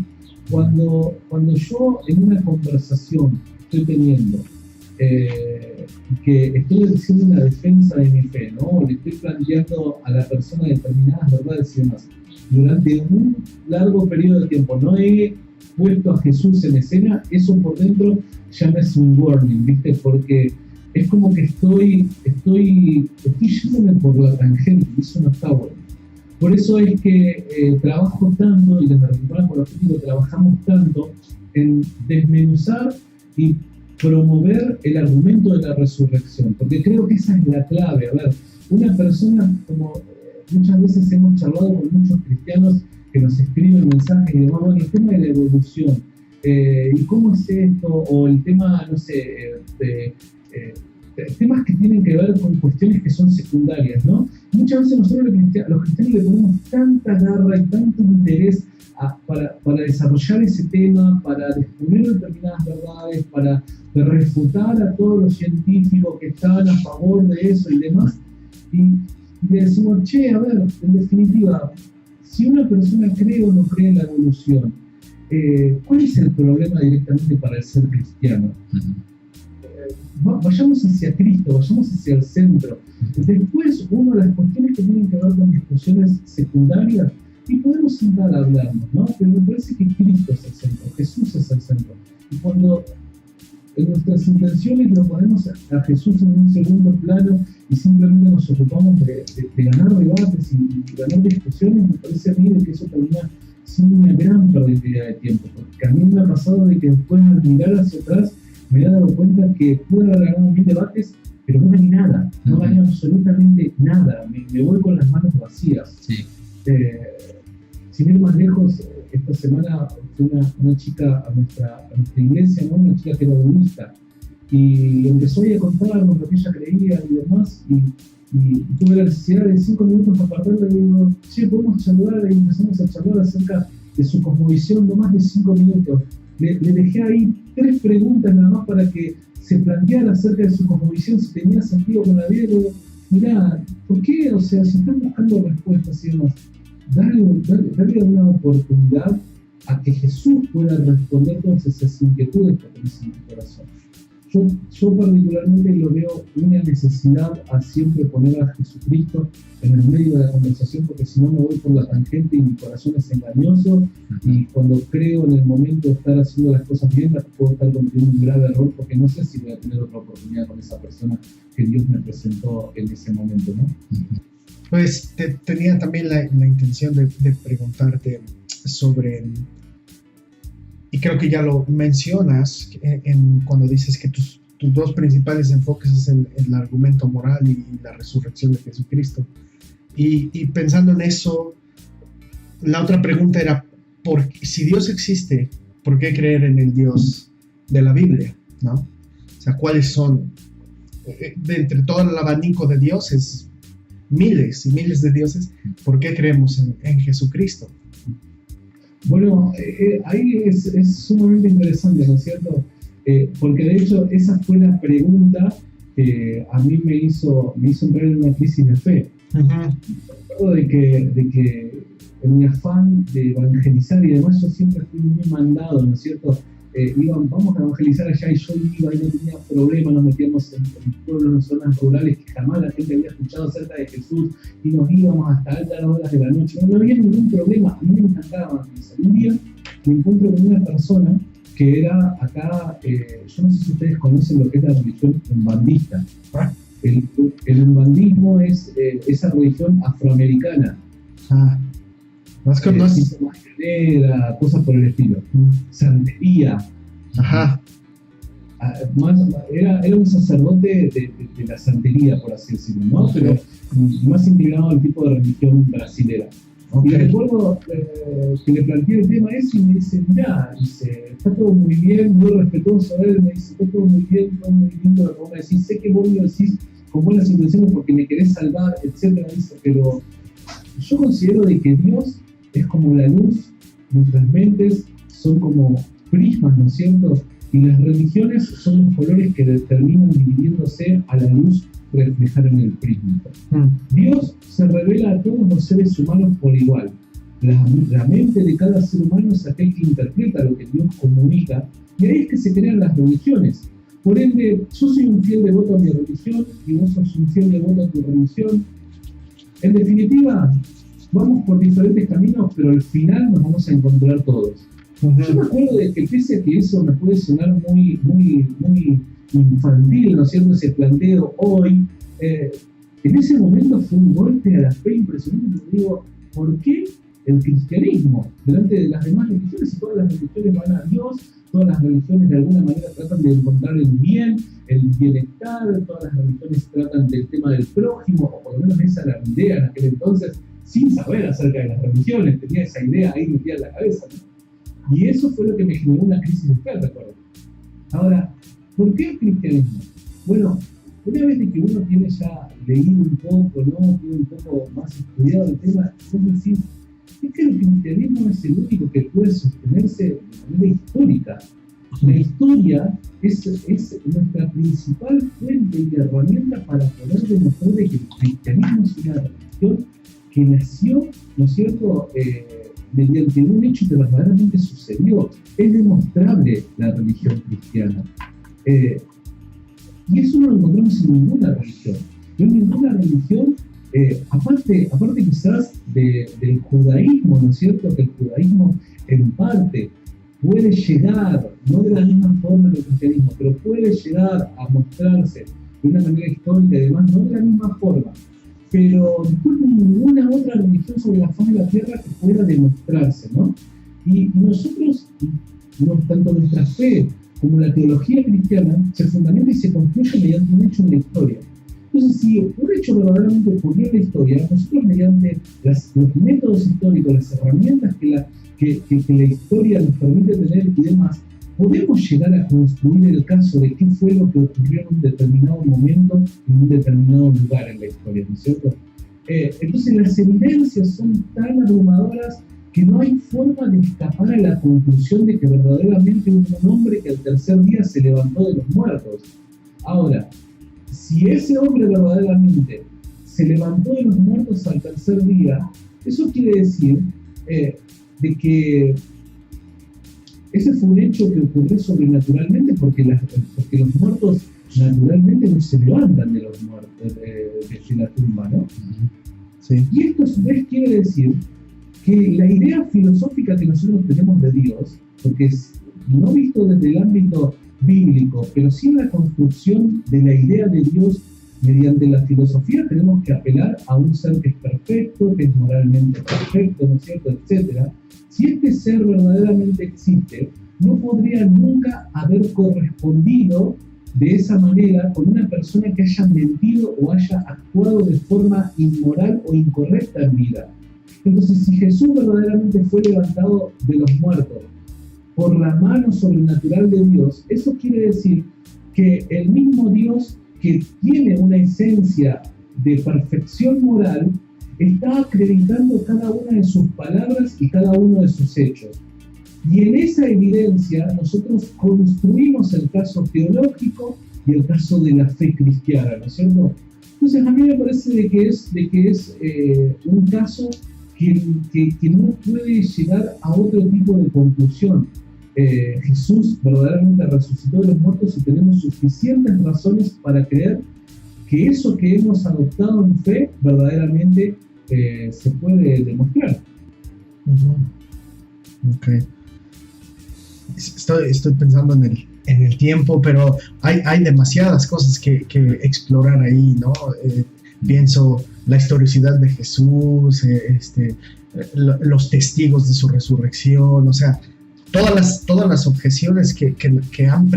[SPEAKER 2] Cuando yo en una conversación estoy teniendo, que estoy haciendo una defensa de mi fe, ¿no? Le estoy planteando a la persona determinadas verdades y demás. Durante un largo periodo de tiempo no he puesto a Jesús en escena, eso por dentro ya me hace un warning, ¿viste? Porque es como que estoy yéndome por la tangente, y eso no está bueno. Por eso es que trabajo tanto, y desde Reencuentro Apologético trabajamos tanto en desmenuzar y promover el argumento de la resurrección, porque creo que esa es la clave. A ver, una persona, como muchas veces hemos charlado con muchos cristianos que nos escriben mensajes y demás, bueno, el tema de la evolución, y cómo es esto, o el tema, no sé, temas que tienen que ver con cuestiones que son secundarias, ¿no? Muchas veces nosotros los cristianos le ponemos tanta garra y tanto interés para desarrollar ese tema, para descubrir determinadas verdades, para refutar a todos los científicos que estaban a favor de eso y demás, y le decimos, a ver, en definitiva, si una persona cree o no cree en la evolución, ¿cuál es el problema directamente para el ser cristiano? Vayamos hacia Cristo, vayamos hacia el centro. Después, las cuestiones que tienen que ver con discusiones secundarias, y podemos sentar a hablarnos, ¿no? Pero me parece que Cristo es el centro, Jesús es el centro. Y cuando en nuestras intenciones lo ponemos a Jesús en un segundo plano y simplemente nos ocupamos de ganar debates y ganar discusiones, me parece a mí de que eso termina siendo una gran pérdida de tiempo. Porque a mí me ha pasado de que después al mirar hacia atrás me he dado cuenta que pude haber ganado 1000 debates, pero no gané nada, no gané absolutamente nada, me voy con las manos vacías. Sí. Sin ir más lejos, esta semana fue una chica a nuestra iglesia, ¿no? Una chica que era budista, y empezó a contarnos lo que ella creía y demás, y tuve la necesidad de 5 minutos para apartarle y digo, podemos charlar, y empezamos a charlar acerca de su cosmovisión, no más de 5 minutos. Le dejé ahí 3 preguntas nada más para que se planteara acerca de su cosmovisión, si tenía sentido con la vida. Y digo, mirá, ¿por qué? O sea, si están buscando respuestas y demás, darle una oportunidad a que Jesús pueda responder todas esas inquietudes que tenés en tu corazón.
[SPEAKER 4] yo particularmente lo veo una necesidad a siempre poner a Jesucristo en el medio de la conversación, porque si no me voy por la tangente y mi corazón es engañoso, y cuando creo en el momento de estar haciendo las cosas bien, puedo estar cometiendo un grave error, porque no sé si voy a tener otra oportunidad con esa persona que Dios me presentó en ese momento, ¿no?
[SPEAKER 1] Pues tenía también la intención de preguntarte sobre, y creo que ya lo mencionas cuando dices que tus dos principales enfoques es el argumento moral y la resurrección de Jesucristo. Y pensando en eso, la otra pregunta era, si Dios existe, ¿por qué creer en el Dios de la Biblia? ¿No? O sea, ¿cuáles son? De entre todo el abanico de dioses, miles y miles de dioses, ¿por qué creemos en Jesucristo?
[SPEAKER 4] Bueno, ahí es sumamente interesante, ¿no es cierto? Porque de hecho esa fue la pregunta que a mí me hizo entrar en una crisis de fe. Uh-huh. De que en mi afán de evangelizar y demás, yo siempre fui muy mandado, ¿no es cierto? Vamos a evangelizar allá, y yo iba y no tenía problema, nos metíamos en pueblos, en zonas rurales que jamás la gente había escuchado acerca de Jesús, y nos íbamos hasta altas horas de la noche, no había ningún problema, a mí me encantaba evangelizar. Un día me encuentro con una persona que era acá, yo no sé si ustedes conocen lo que es la religión umbandista. El umbandismo es esa religión afroamericana.
[SPEAKER 1] Más que
[SPEAKER 4] magia, cosas por el estilo. Santería.
[SPEAKER 1] Ajá.
[SPEAKER 4] Era un sacerdote de la santería, por así decirlo, ¿no?
[SPEAKER 1] Okay.
[SPEAKER 4] Pero más integrado al tipo de religión brasilera. Okay. Y recuerdo que le planteé el tema ese y me dice, mirá, está todo muy bien, muy respetuoso de él, me dice, está todo muy bien, todo muy lindo lo que vos me decís, sé que vos me lo decís con buenas intenciones porque me querés salvar, etcétera, dice, pero yo considero de que Dios es como la luz, nuestras mentes son como prismas, ¿no es cierto? Y las religiones son los colores que terminan dividiéndose a la luz reflejar en el prisma. Dios se revela a todos los seres humanos por igual. La mente de cada ser humano es aquel que interpreta lo que Dios comunica, y ahí es que se crean las religiones. Por ende, yo soy un fiel devoto a mi religión y vos sos un fiel devoto a tu religión. En definitiva, vamos por diferentes caminos, pero al final nos vamos a encontrar todos. Uh-huh. Yo me acuerdo de que pese a que eso me puede sonar muy, muy, muy infantil, ¿no es cierto?, ese planteo hoy, en ese momento fue un golpe a la fe impresionante, porque digo, ¿por qué el cristianismo? Delante de las demás religiones, y todas las religiones van a Dios, todas las religiones de alguna manera tratan de encontrar el bien, el bienestar, todas las religiones tratan del tema del prójimo, o por lo menos esa era la idea en aquel entonces, sin saber acerca de las religiones, tenía esa idea ahí metida en la cabeza, ¿no? Y eso fue lo que me generó una crisis de fe, recuerdo. Ahora, ¿por qué el cristianismo? Bueno, una vez que uno tiene ya leído un poco, ¿no?, tiene un poco más estudiado el tema, vos decís, es que el cristianismo es el único que puede sostenerse de manera histórica. La historia es nuestra principal fuente y herramienta para poder demostrar de que el cristianismo es una religión que nació, ¿no es cierto?, mediante un hecho que verdaderamente sucedió. Es demostrable la religión cristiana. Y eso no lo encontramos en ninguna religión. No en ninguna religión, aparte quizás del judaísmo, ¿no es cierto?, que el judaísmo en parte puede llegar, no de la misma forma que el cristianismo, pero puede llegar a mostrarse de una manera histórica y además no de la misma forma. Pero después no hay ninguna otra religión sobre la faz de la tierra que pueda demostrarse, ¿no? Y nosotros, tanto nuestra fe como la teología cristiana, se fundamenta y se construye mediante un hecho en la historia. Entonces, si un hecho verdaderamente ocurrió en la historia, nosotros mediante los métodos históricos, las herramientas que la historia nos permite tener y demás, podemos llegar a construir el caso de qué fue lo que ocurrió en un determinado momento, en un determinado lugar en la historia, ¿no es cierto? Entonces las evidencias son tan abrumadoras que no hay forma de escapar a la conclusión de que verdaderamente hubo un hombre que al tercer día se levantó de los muertos. Ahora, si ese hombre verdaderamente se levantó de los muertos al tercer día, eso quiere decir de que ese fue un hecho que ocurrió sobrenaturalmente porque los muertos naturalmente no se levantan de los muertos, de la tumba, ¿no?
[SPEAKER 1] Sí.
[SPEAKER 4] Y esto a su vez quiere decir que la idea filosófica que nosotros tenemos de Dios, porque es no visto desde el ámbito bíblico, pero sí en la construcción de la idea de Dios mediante la filosofía, tenemos que apelar a un ser que es perfecto, que es moralmente perfecto, ¿no es cierto?, etcétera. Si este ser verdaderamente existe, no podría nunca haber correspondido de esa manera con una persona que haya mentido o haya actuado de forma inmoral o incorrecta en vida. Entonces, si Jesús verdaderamente fue levantado de los muertos por la mano sobrenatural de Dios, eso quiere decir que el mismo Dios que tiene una esencia de perfección moral está acreditando cada una de sus palabras y cada uno de sus hechos. Y en esa evidencia nosotros construimos el caso teológico y el caso de la fe cristiana, ¿no es cierto? Entonces a mí me parece de que es un caso que no puede llegar a otro tipo de conclusión. Jesús verdaderamente resucitó de los muertos y tenemos suficientes razones para creer que eso que hemos adoptado en fe verdaderamente se puede demostrar.
[SPEAKER 1] Okay. Estoy pensando en el tiempo, pero hay demasiadas cosas que explorar ahí, ¿no? Pienso la historicidad de Jesús, los testigos de su resurrección, o sea, todas las objeciones que se han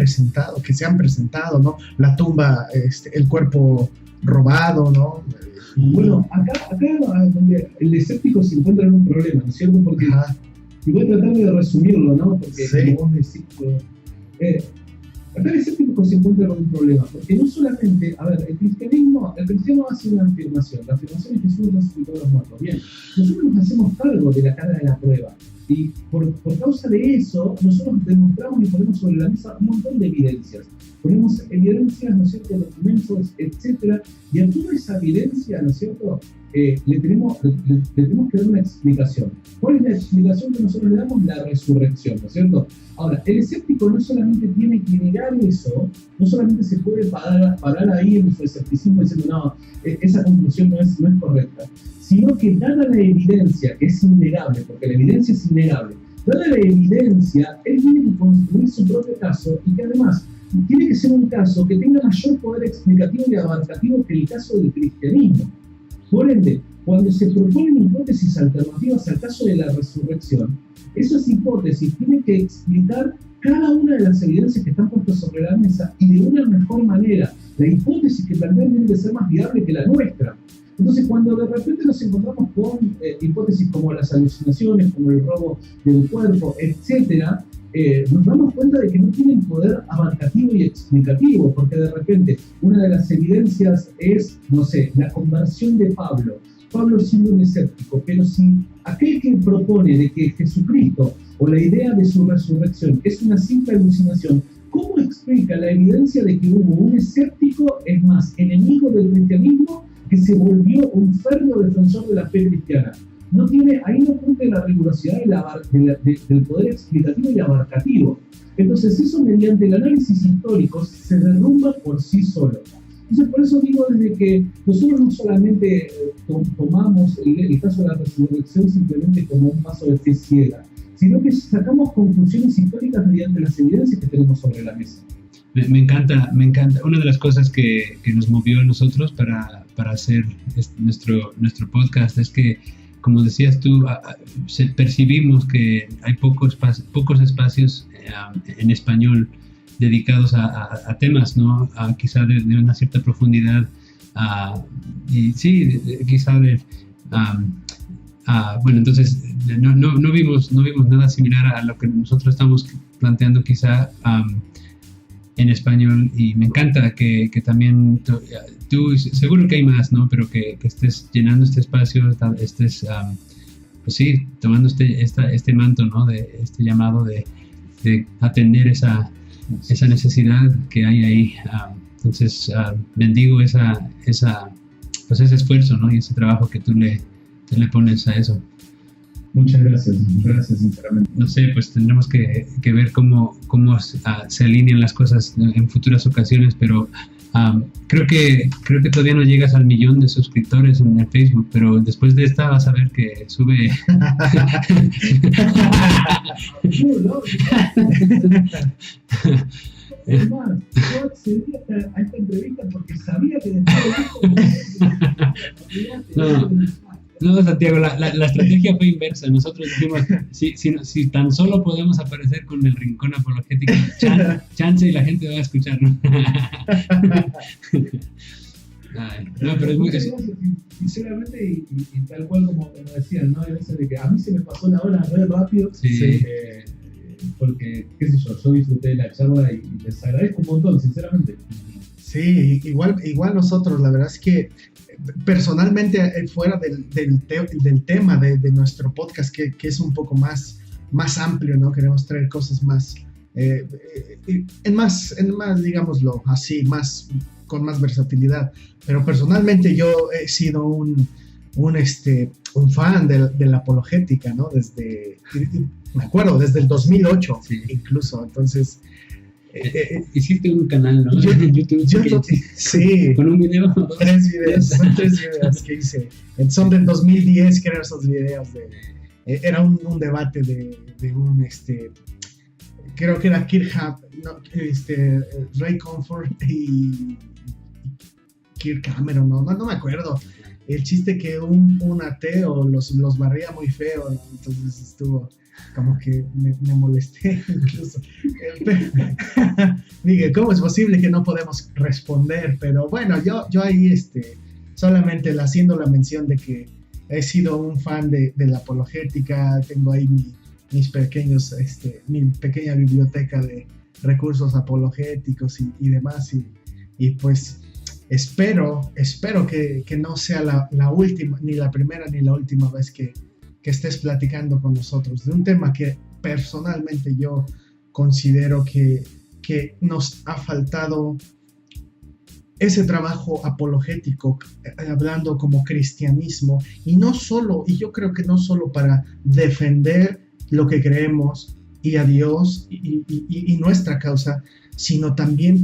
[SPEAKER 1] presentado, ¿no? La tumba, el cuerpo robado, ¿no?
[SPEAKER 4] Bueno, acá donde el escéptico se encuentra en un problema, ¿no es cierto? Porque, y voy a tratar de resumirlo, ¿no? Porque
[SPEAKER 1] sí.
[SPEAKER 4] Como vos decís, acá el escéptico se encuentra en un problema, porque no solamente, a ver, el cristiano hace una afirmación, la afirmación es que Jesús resucitó de los muertos. Bien, nosotros nos hacemos cargo de la carga de la prueba, y por causa de eso, nosotros demostramos y ponemos sobre la mesa un montón de evidencias. Ponemos evidencias, ¿no es cierto?, documentos, etcétera, y a toda esa evidencia, ¿no es cierto?, le tenemos que dar una explicación. ¿Cuál es la explicación que nosotros le damos? La resurrección, ¿no es cierto? Ahora, el escéptico no solamente tiene que negar eso, no solamente se puede parar ahí en su escepticismo diciendo, no, esa conclusión no es correcta, sino que dada la evidencia, que es innegable, porque la evidencia es innegable, dada la evidencia, él tiene que construir su propio caso y que además tiene que ser un caso que tenga mayor poder explicativo y abarcativo que el caso del cristianismo. Por ende, cuando se proponen hipótesis alternativas al caso de la resurrección, esas hipótesis tienen que explicar cada una de las evidencias que están puestas sobre la mesa y de una mejor manera. La hipótesis que plantean tiene que ser más viable que la nuestra. Entonces, cuando de repente nos encontramos con hipótesis como las alucinaciones, como el robo del cuerpo, etcétera, nos damos cuenta de que no tienen poder abarcativo y explicativo, porque de repente una de las evidencias es, no sé, la conversión de Pablo siendo un escéptico, pero si aquel que propone de que Jesucristo o la idea de su resurrección es una simple alucinación, ¿cómo explica la evidencia de que hubo un escéptico, es más, enemigo del cristianismo, que se volvió un férreo defensor de la fe cristiana? Ahí no cumple la rigurosidad del poder explicativo y abarcativo. Entonces eso mediante el análisis histórico se derrumba por sí solo. Entonces por eso digo desde que nosotros no solamente tomamos el caso de la resurrección simplemente como un paso de fe ciega, sino que sacamos conclusiones históricas mediante las evidencias que tenemos sobre la mesa.
[SPEAKER 3] Me encanta. Una de las cosas que nos movió a nosotros para hacer nuestro podcast es que, como decías tú, percibimos que hay pocos espacios en español dedicados a temas, ¿no? Quizá de una cierta profundidad, y sí, quizá de... bueno, entonces no vimos nada similar a lo que nosotros estamos planteando quizá en español, y me encanta que también tú, seguro que hay más, ¿no? Pero que estés llenando este espacio, estés, pues sí, tomando este manto, ¿no? De este llamado de atender esa necesidad que hay ahí. Entonces, bendigo ese esfuerzo, ¿no? Y ese trabajo que tú le pones a eso.
[SPEAKER 4] Muchas gracias, sinceramente.
[SPEAKER 3] No sé, pues tendremos que ver cómo se alinean las cosas en futuras ocasiones, pero creo que todavía no llegas al 1,000,000 de suscriptores en el Facebook, pero después de esta vas a ver que sube.
[SPEAKER 4] Es más, yo accedí a esta entrevista porque sabía que después
[SPEAKER 3] No, Santiago, la estrategia fue inversa. Nosotros dijimos, si tan solo podemos aparecer con el rincón apologético, chance y la gente va a escuchar, ¿no? No, pero es muy...
[SPEAKER 4] Sinceramente, y tal cual como decían, ¿no? Hay veces de que a mí se me pasó la hora re rápido.
[SPEAKER 3] Sí.
[SPEAKER 4] Porque, qué sé yo disfruté de la charla y les agradezco un montón, sinceramente.
[SPEAKER 1] Sí, igual nosotros, la verdad es que personalmente fuera del tema de nuestro podcast, que es un poco más amplio, ¿no? Queremos traer cosas más, en más, digámoslo así, con más versatilidad. Pero personalmente yo he sido un fan de la apologética, ¿no? Me acuerdo, desde el 2008, sí. Incluso, entonces...
[SPEAKER 3] hiciste un canal, ¿no? En YouTube.
[SPEAKER 1] Sí.
[SPEAKER 3] Con un video.
[SPEAKER 1] Son 3 videos que hice. Son del 2010, creo, esos videos. Era un debate de un, creo que era Kirk Ray Comfort y Kirk Cameron, no me acuerdo. El chiste que un ateo los barría muy feo, ¿no? Entonces estuvo... como que me molesté incluso. Dije, ¿cómo es posible que no podemos responder? Pero bueno, yo ahí solamente haciendo la mención de que he sido un fan de la apologética, tengo ahí mis pequeños, mi pequeña biblioteca de recursos apologéticos y demás, y pues espero que no sea la última, ni la primera ni la última vez que estés platicando con nosotros de un tema que personalmente yo considero que nos ha faltado ese trabajo apologético, hablando como cristianismo, y yo creo que no solo para defender lo que creemos y a Dios y nuestra causa, sino también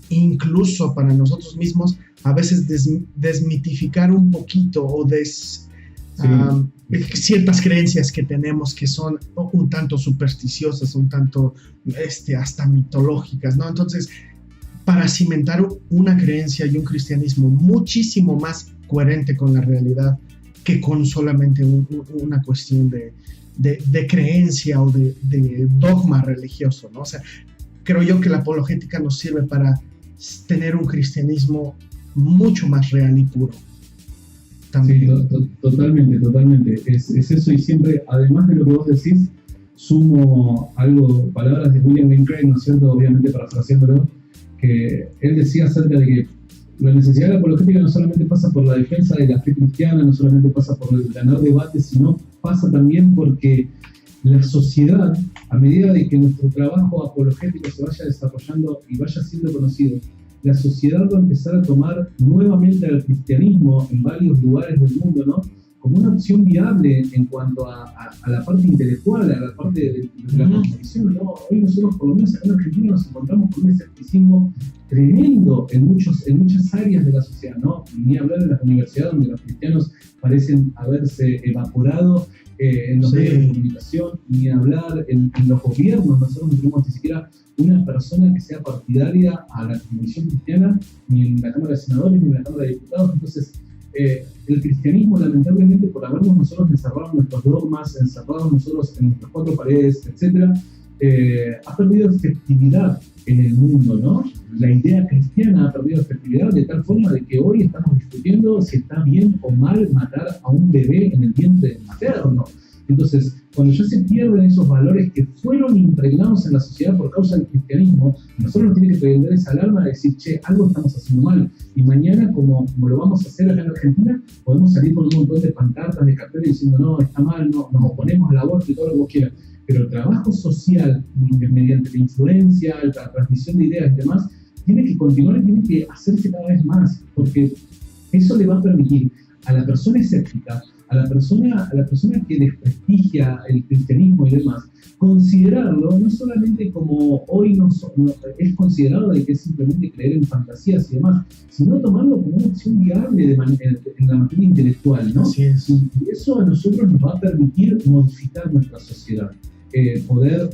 [SPEAKER 1] incluso para nosotros mismos, a veces desmitificar un poquito o ciertas creencias que tenemos que son un tanto supersticiosas, un tanto hasta mitológicas, ¿no? Entonces, para cimentar una creencia y un cristianismo muchísimo más coherente con la realidad que con solamente una cuestión de creencia o de dogma religioso, ¿no? O sea, creo yo que la apologética nos sirve para tener un cristianismo mucho más real y puro.
[SPEAKER 4] Sí, totalmente. Es eso, y siempre, además de lo que vos decís, sumo palabras de William Lane Craig, ¿no es cierto? Obviamente parafraseándolo, que él decía acerca de que la necesidad de la apologética no solamente pasa por la defensa de la fe cristiana, no solamente pasa por el ganar debates, sino pasa también porque la sociedad, a medida de que nuestro trabajo apologético se vaya desarrollando y vaya siendo conocido, la sociedad va a empezar a tomar nuevamente al cristianismo en varios lugares del mundo, ¿no? Como una opción viable en cuanto a la parte intelectual, a la parte de la cosmovisión, ¿no? Hoy nosotros, por lo menos acá en Argentina, nos encontramos con un escepticismo tremendo en muchas áreas de la sociedad, ¿no? Ni hablar en las universidades, donde los cristianos parecen haberse evaporado en los medios de comunicación, ni hablar en los gobiernos. Nosotros no tenemos ni siquiera una persona que sea partidaria a la Convención Cristiana, ni en la Cámara de Senadores, ni en la Cámara de Diputados. Entonces, el cristianismo, lamentablemente, por habernos nosotros encerrado en nuestros dogmas, encerrados nosotros en nuestras 4 paredes, etc., ha perdido efectividad en el mundo, ¿no? La idea cristiana ha perdido efectividad de tal forma de que hoy estamos discutiendo si está bien o mal matar a un bebé en el vientre materno. Entonces, cuando ya se pierden esos valores que fueron impregnados en la sociedad por causa del cristianismo, nosotros nos tiene que prender esa alarma de decir, che, algo estamos haciendo mal. Y mañana, como lo vamos a hacer acá en Argentina, podemos salir con un montón de pancartas, de carteles diciendo, no, está mal, no, nos oponemos al aborto y todo lo que vos quieras. Pero el trabajo social, mediante la influencia, la transmisión de ideas y demás, tiene que continuar y tiene que hacerse cada vez más, porque eso le va a permitir a la persona escéptica, a la persona que desprestigia el cristianismo y demás, considerarlo no solamente como hoy no es considerado de que es simplemente creer en fantasías y demás, sino tomarlo como una opción viable en la materia intelectual, ¿no?
[SPEAKER 1] Así es.
[SPEAKER 4] Y eso a nosotros nos va a permitir modificar nuestra sociedad. Poder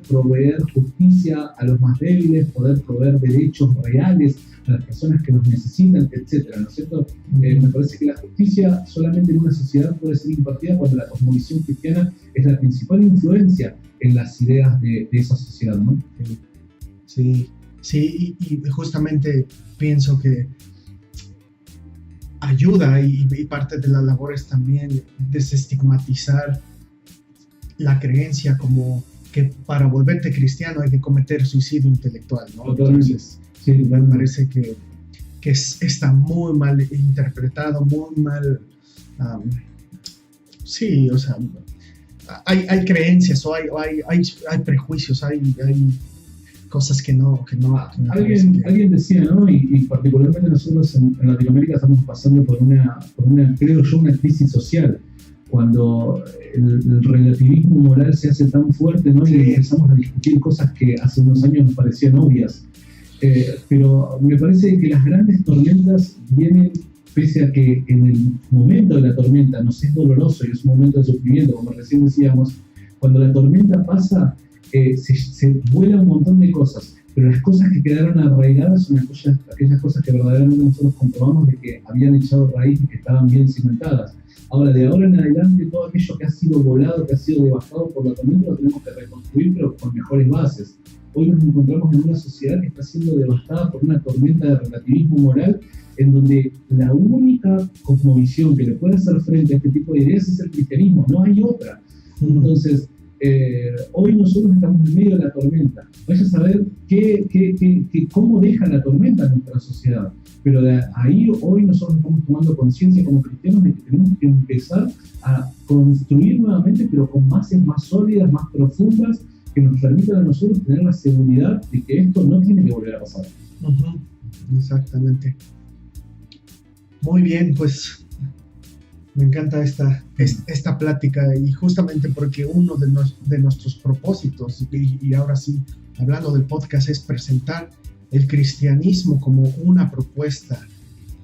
[SPEAKER 4] proveer justicia a los más débiles, poder proveer derechos reales a las personas que los necesitan, etcétera, ¿no es cierto? Me parece que la justicia solamente en una sociedad puede ser impartida cuando la cosmovisión cristiana es la principal influencia en las ideas de esa sociedad, ¿no?
[SPEAKER 1] Sí, y justamente pienso que ayuda y parte de la labor es también desestigmatizar la creencia como que para volverte cristiano hay que cometer suicidio intelectual, ¿no? Entonces, sí, me parece que está muy mal interpretado, muy mal, sí, o sea, hay creencias o hay prejuicios, hay cosas que no
[SPEAKER 4] alguien decía, ¿no? Y particularmente nosotros en Latinoamérica estamos pasando por una, creo yo, una crisis social, cuando el relativismo moral se hace tan fuerte, ¿no? Y empezamos a discutir cosas que hace unos años nos parecían obvias. Pero me parece que las grandes tormentas vienen, pese a que en el momento de la tormenta nos es doloroso y es un momento de sufrimiento, como recién decíamos, cuando la tormenta pasa, se vuela un montón de cosas, pero las cosas que quedaron arraigadas son aquellas cosas que verdaderamente nosotros comprobamos de que habían echado raíz y que estaban bien cimentadas. Ahora, de ahora en adelante, todo aquello que ha sido volado, que ha sido devastado por la tormenta, lo tenemos que reconstruir, pero con mejores bases. Hoy nos encontramos en una sociedad que está siendo devastada por una tormenta de relativismo moral, en donde la única cosmovisión que le puede hacer frente a este tipo de ideas es el cristianismo, no hay otra. Entonces, hoy nosotros estamos en medio de la tormenta. Vaya a saber cómo deja la tormenta en nuestra sociedad. Pero de ahí hoy nosotros estamos tomando conciencia como cristianos de que tenemos que empezar a construir nuevamente, pero con bases más sólidas, más profundas, que nos permitan a nosotros tener la seguridad de que esto no tiene que volver a pasar.
[SPEAKER 1] Exactamente. Muy bien, pues me encanta esta plática, y justamente porque uno de nuestros propósitos, y ahora sí, hablando del podcast, es presentar el cristianismo como una propuesta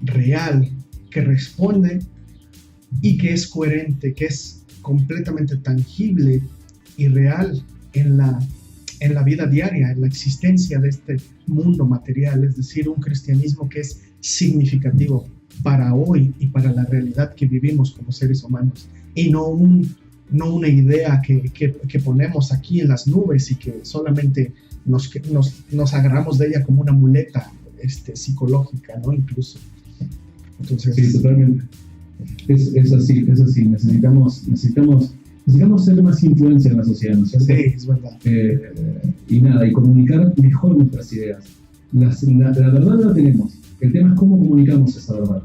[SPEAKER 1] real que responde y que es coherente, que es completamente tangible y real en la vida diaria, en la existencia de este mundo material, es decir, un cristianismo que es significativo para hoy y para la realidad que vivimos como seres humanos, y no una idea que ponemos aquí en las nubes y que solamente nos agarramos de ella como una muleta psicológica, ¿no? Incluso. Entonces,
[SPEAKER 4] sí, totalmente. Es así. Necesitamos ser más influencia en la sociedad, ¿no es cierto?
[SPEAKER 1] Sí, es verdad.
[SPEAKER 4] Y comunicar mejor nuestras ideas. La verdad la tenemos. El tema es cómo comunicamos esa verdad.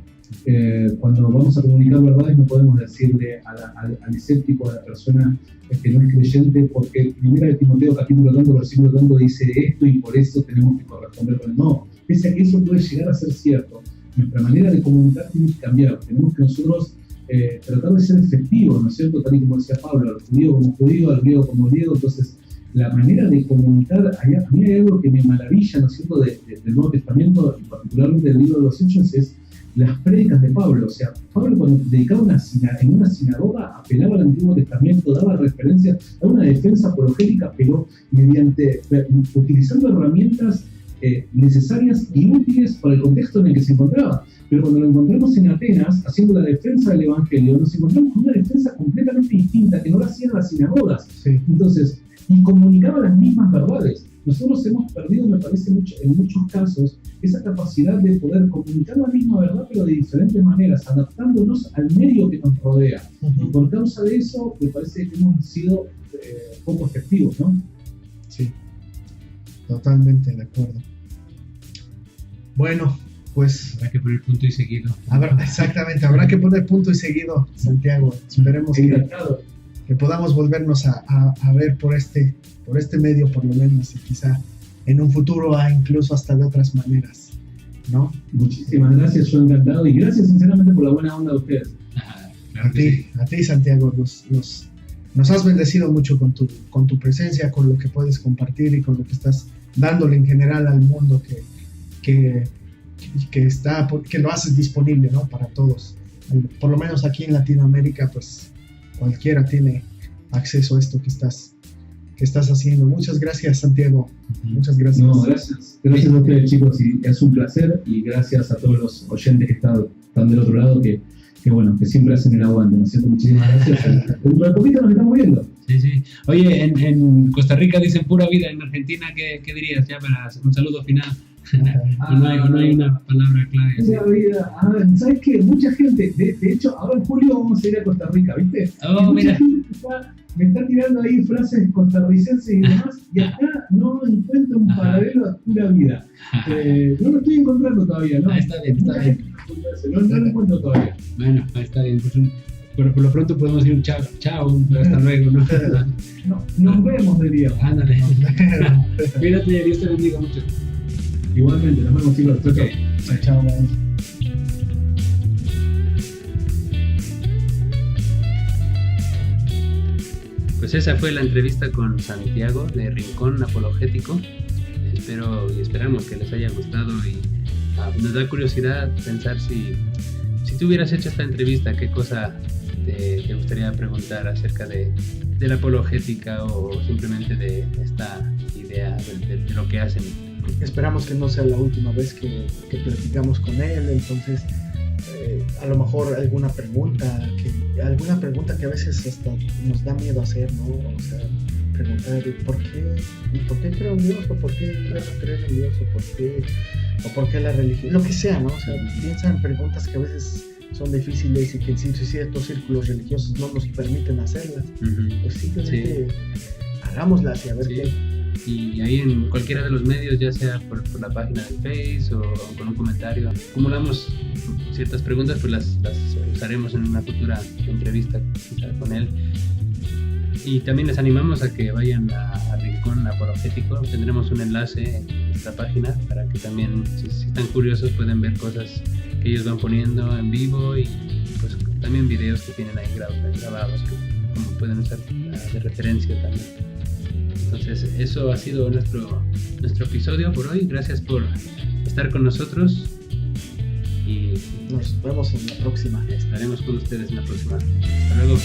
[SPEAKER 4] Cuando vamos a comunicar verdades no podemos decirle al escéptico, a la persona que no es creyente, porque primera de Timoteo capítulo tanto, versículo tanto dice esto y por eso tenemos que corresponder con él. No, pese a que eso puede llegar a ser cierto, nuestra manera de comunicar tiene que cambiar. Tenemos que nosotros tratar de ser efectivos, ¿no es cierto? Tal y como decía Pablo, al judío como judío, al griego como griego. Entonces, la manera de comunicar, a mí hay algo que me maravilla, ¿no es cierto?, del Nuevo Testamento, y particularmente del libro de los Hechos, es las prédicas de Pablo. O sea, Pablo, cuando dedicaba en una sinagoga, apelaba al Antiguo Testamento, daba referencias, daba una defensa apologética, pero utilizando herramientas necesarias y útiles para el contexto en el que se encontraba. Pero cuando lo encontramos en Atenas, haciendo la defensa del Evangelio, nos encontramos con una defensa completamente distinta, que no la hacían las sinagogas.
[SPEAKER 1] Sí.
[SPEAKER 4] Entonces, y comunicaba las mismas verdades. Nosotros hemos perdido, me parece, en muchos casos, esa capacidad de poder comunicar la misma verdad, pero de diferentes maneras, adaptándonos al medio que nos rodea. Y por causa de eso, me parece que hemos sido poco efectivos, ¿no?
[SPEAKER 1] Sí, totalmente de acuerdo. Bueno, pues
[SPEAKER 3] habrá que poner punto y seguido.
[SPEAKER 1] Exactamente, habrá que poner punto y seguido, Santiago. Esperemos que podamos volvernos a ver por este medio, por lo menos, y quizá en un futuro incluso hasta de otras maneras. ¿no?
[SPEAKER 4] Muchísimas gracias, yo encantado. Y gracias sinceramente por la buena onda de ustedes.
[SPEAKER 3] Claro
[SPEAKER 1] A
[SPEAKER 3] que sí.
[SPEAKER 1] ti, Santiago, nos has bendecido mucho con tu presencia, con lo que puedes compartir y con lo que estás dándole en general al mundo que lo haces disponible, ¿no? Para todos. Por lo menos aquí en Latinoamérica, pues cualquiera tiene acceso a esto que estás haciendo. Muchas gracias, Santiago. Muchas gracias.
[SPEAKER 4] No, gracias. Gracias a ustedes, chicos. Y es un placer. Y gracias a todos los oyentes que están del otro lado, que bueno, que siempre hacen el aguante, ¿no es cierto? Muchísimas gracias. Dentro de poquito nos estamos viendo.
[SPEAKER 3] Sí, sí. Oye, en Costa Rica dicen pura vida, en Argentina, ¿qué dirías ya para un saludo final? ¿O no hay una palabra clave así?
[SPEAKER 4] Pura vida. ¿Sabes qué? Mucha gente, de hecho, ahora en julio vamos a ir a Costa Rica, ¿viste?
[SPEAKER 3] Oh,
[SPEAKER 4] Y mucha
[SPEAKER 3] mira.
[SPEAKER 4] gente me está tirando ahí frases costarricenses y demás, y acá no encuentro un paralelo a pura vida. No lo estoy encontrando todavía, ¿no?
[SPEAKER 3] Está bien, está bien.
[SPEAKER 4] No lo encuentro todavía.
[SPEAKER 3] Bueno, está bien. Pues por lo pronto podemos decir un chao, un hasta luego, ¿no?
[SPEAKER 4] No, nos vemos, diría.
[SPEAKER 3] Ándale. Cuídate, Dios te bendiga mucho.
[SPEAKER 4] Igualmente, nos vemos, chicos. Chao, chao.
[SPEAKER 1] Chao, guys.
[SPEAKER 3] Pues esa fue la entrevista con Santiago de Rincón Apologético. Espero y esperamos que les haya gustado y nos da curiosidad pensar si tú hubieras hecho esta entrevista, qué cosa te gustaría preguntar acerca de la apologética o simplemente de esta idea de lo que hacen.
[SPEAKER 1] Esperamos que no sea la última vez que platicamos con él, entonces a lo mejor alguna pregunta que a veces hasta nos da miedo hacer, ¿no? O sea, preguntar ¿por qué creo en Dios? ¿O por qué no creo en Dios? ¿O por qué la religión? Lo que sea, ¿no? O sea, piensa en preguntas que a veces son difíciles y que en ciertos círculos religiosos no nos permiten hacerlas. Pues simplemente hagámoslas y a ver qué.
[SPEAKER 3] Y ahí en cualquiera de los medios, ya sea por la página de Face o con un comentario, acumulamos ciertas preguntas, pues las usaremos en una futura entrevista quizá con él. Y también les animamos a que vayan a Rincón Apologético. Tendremos un enlace en nuestra página para que también, si están curiosos, pueden ver cosas que ellos van poniendo en vivo y pues también videos que tienen ahí grabados que como pueden usar de referencia también. Entonces eso ha sido nuestro episodio por hoy. Gracias por estar con nosotros y
[SPEAKER 1] Nos vemos en la próxima.
[SPEAKER 3] estaremos con ustedes en la próxima. Hasta luego.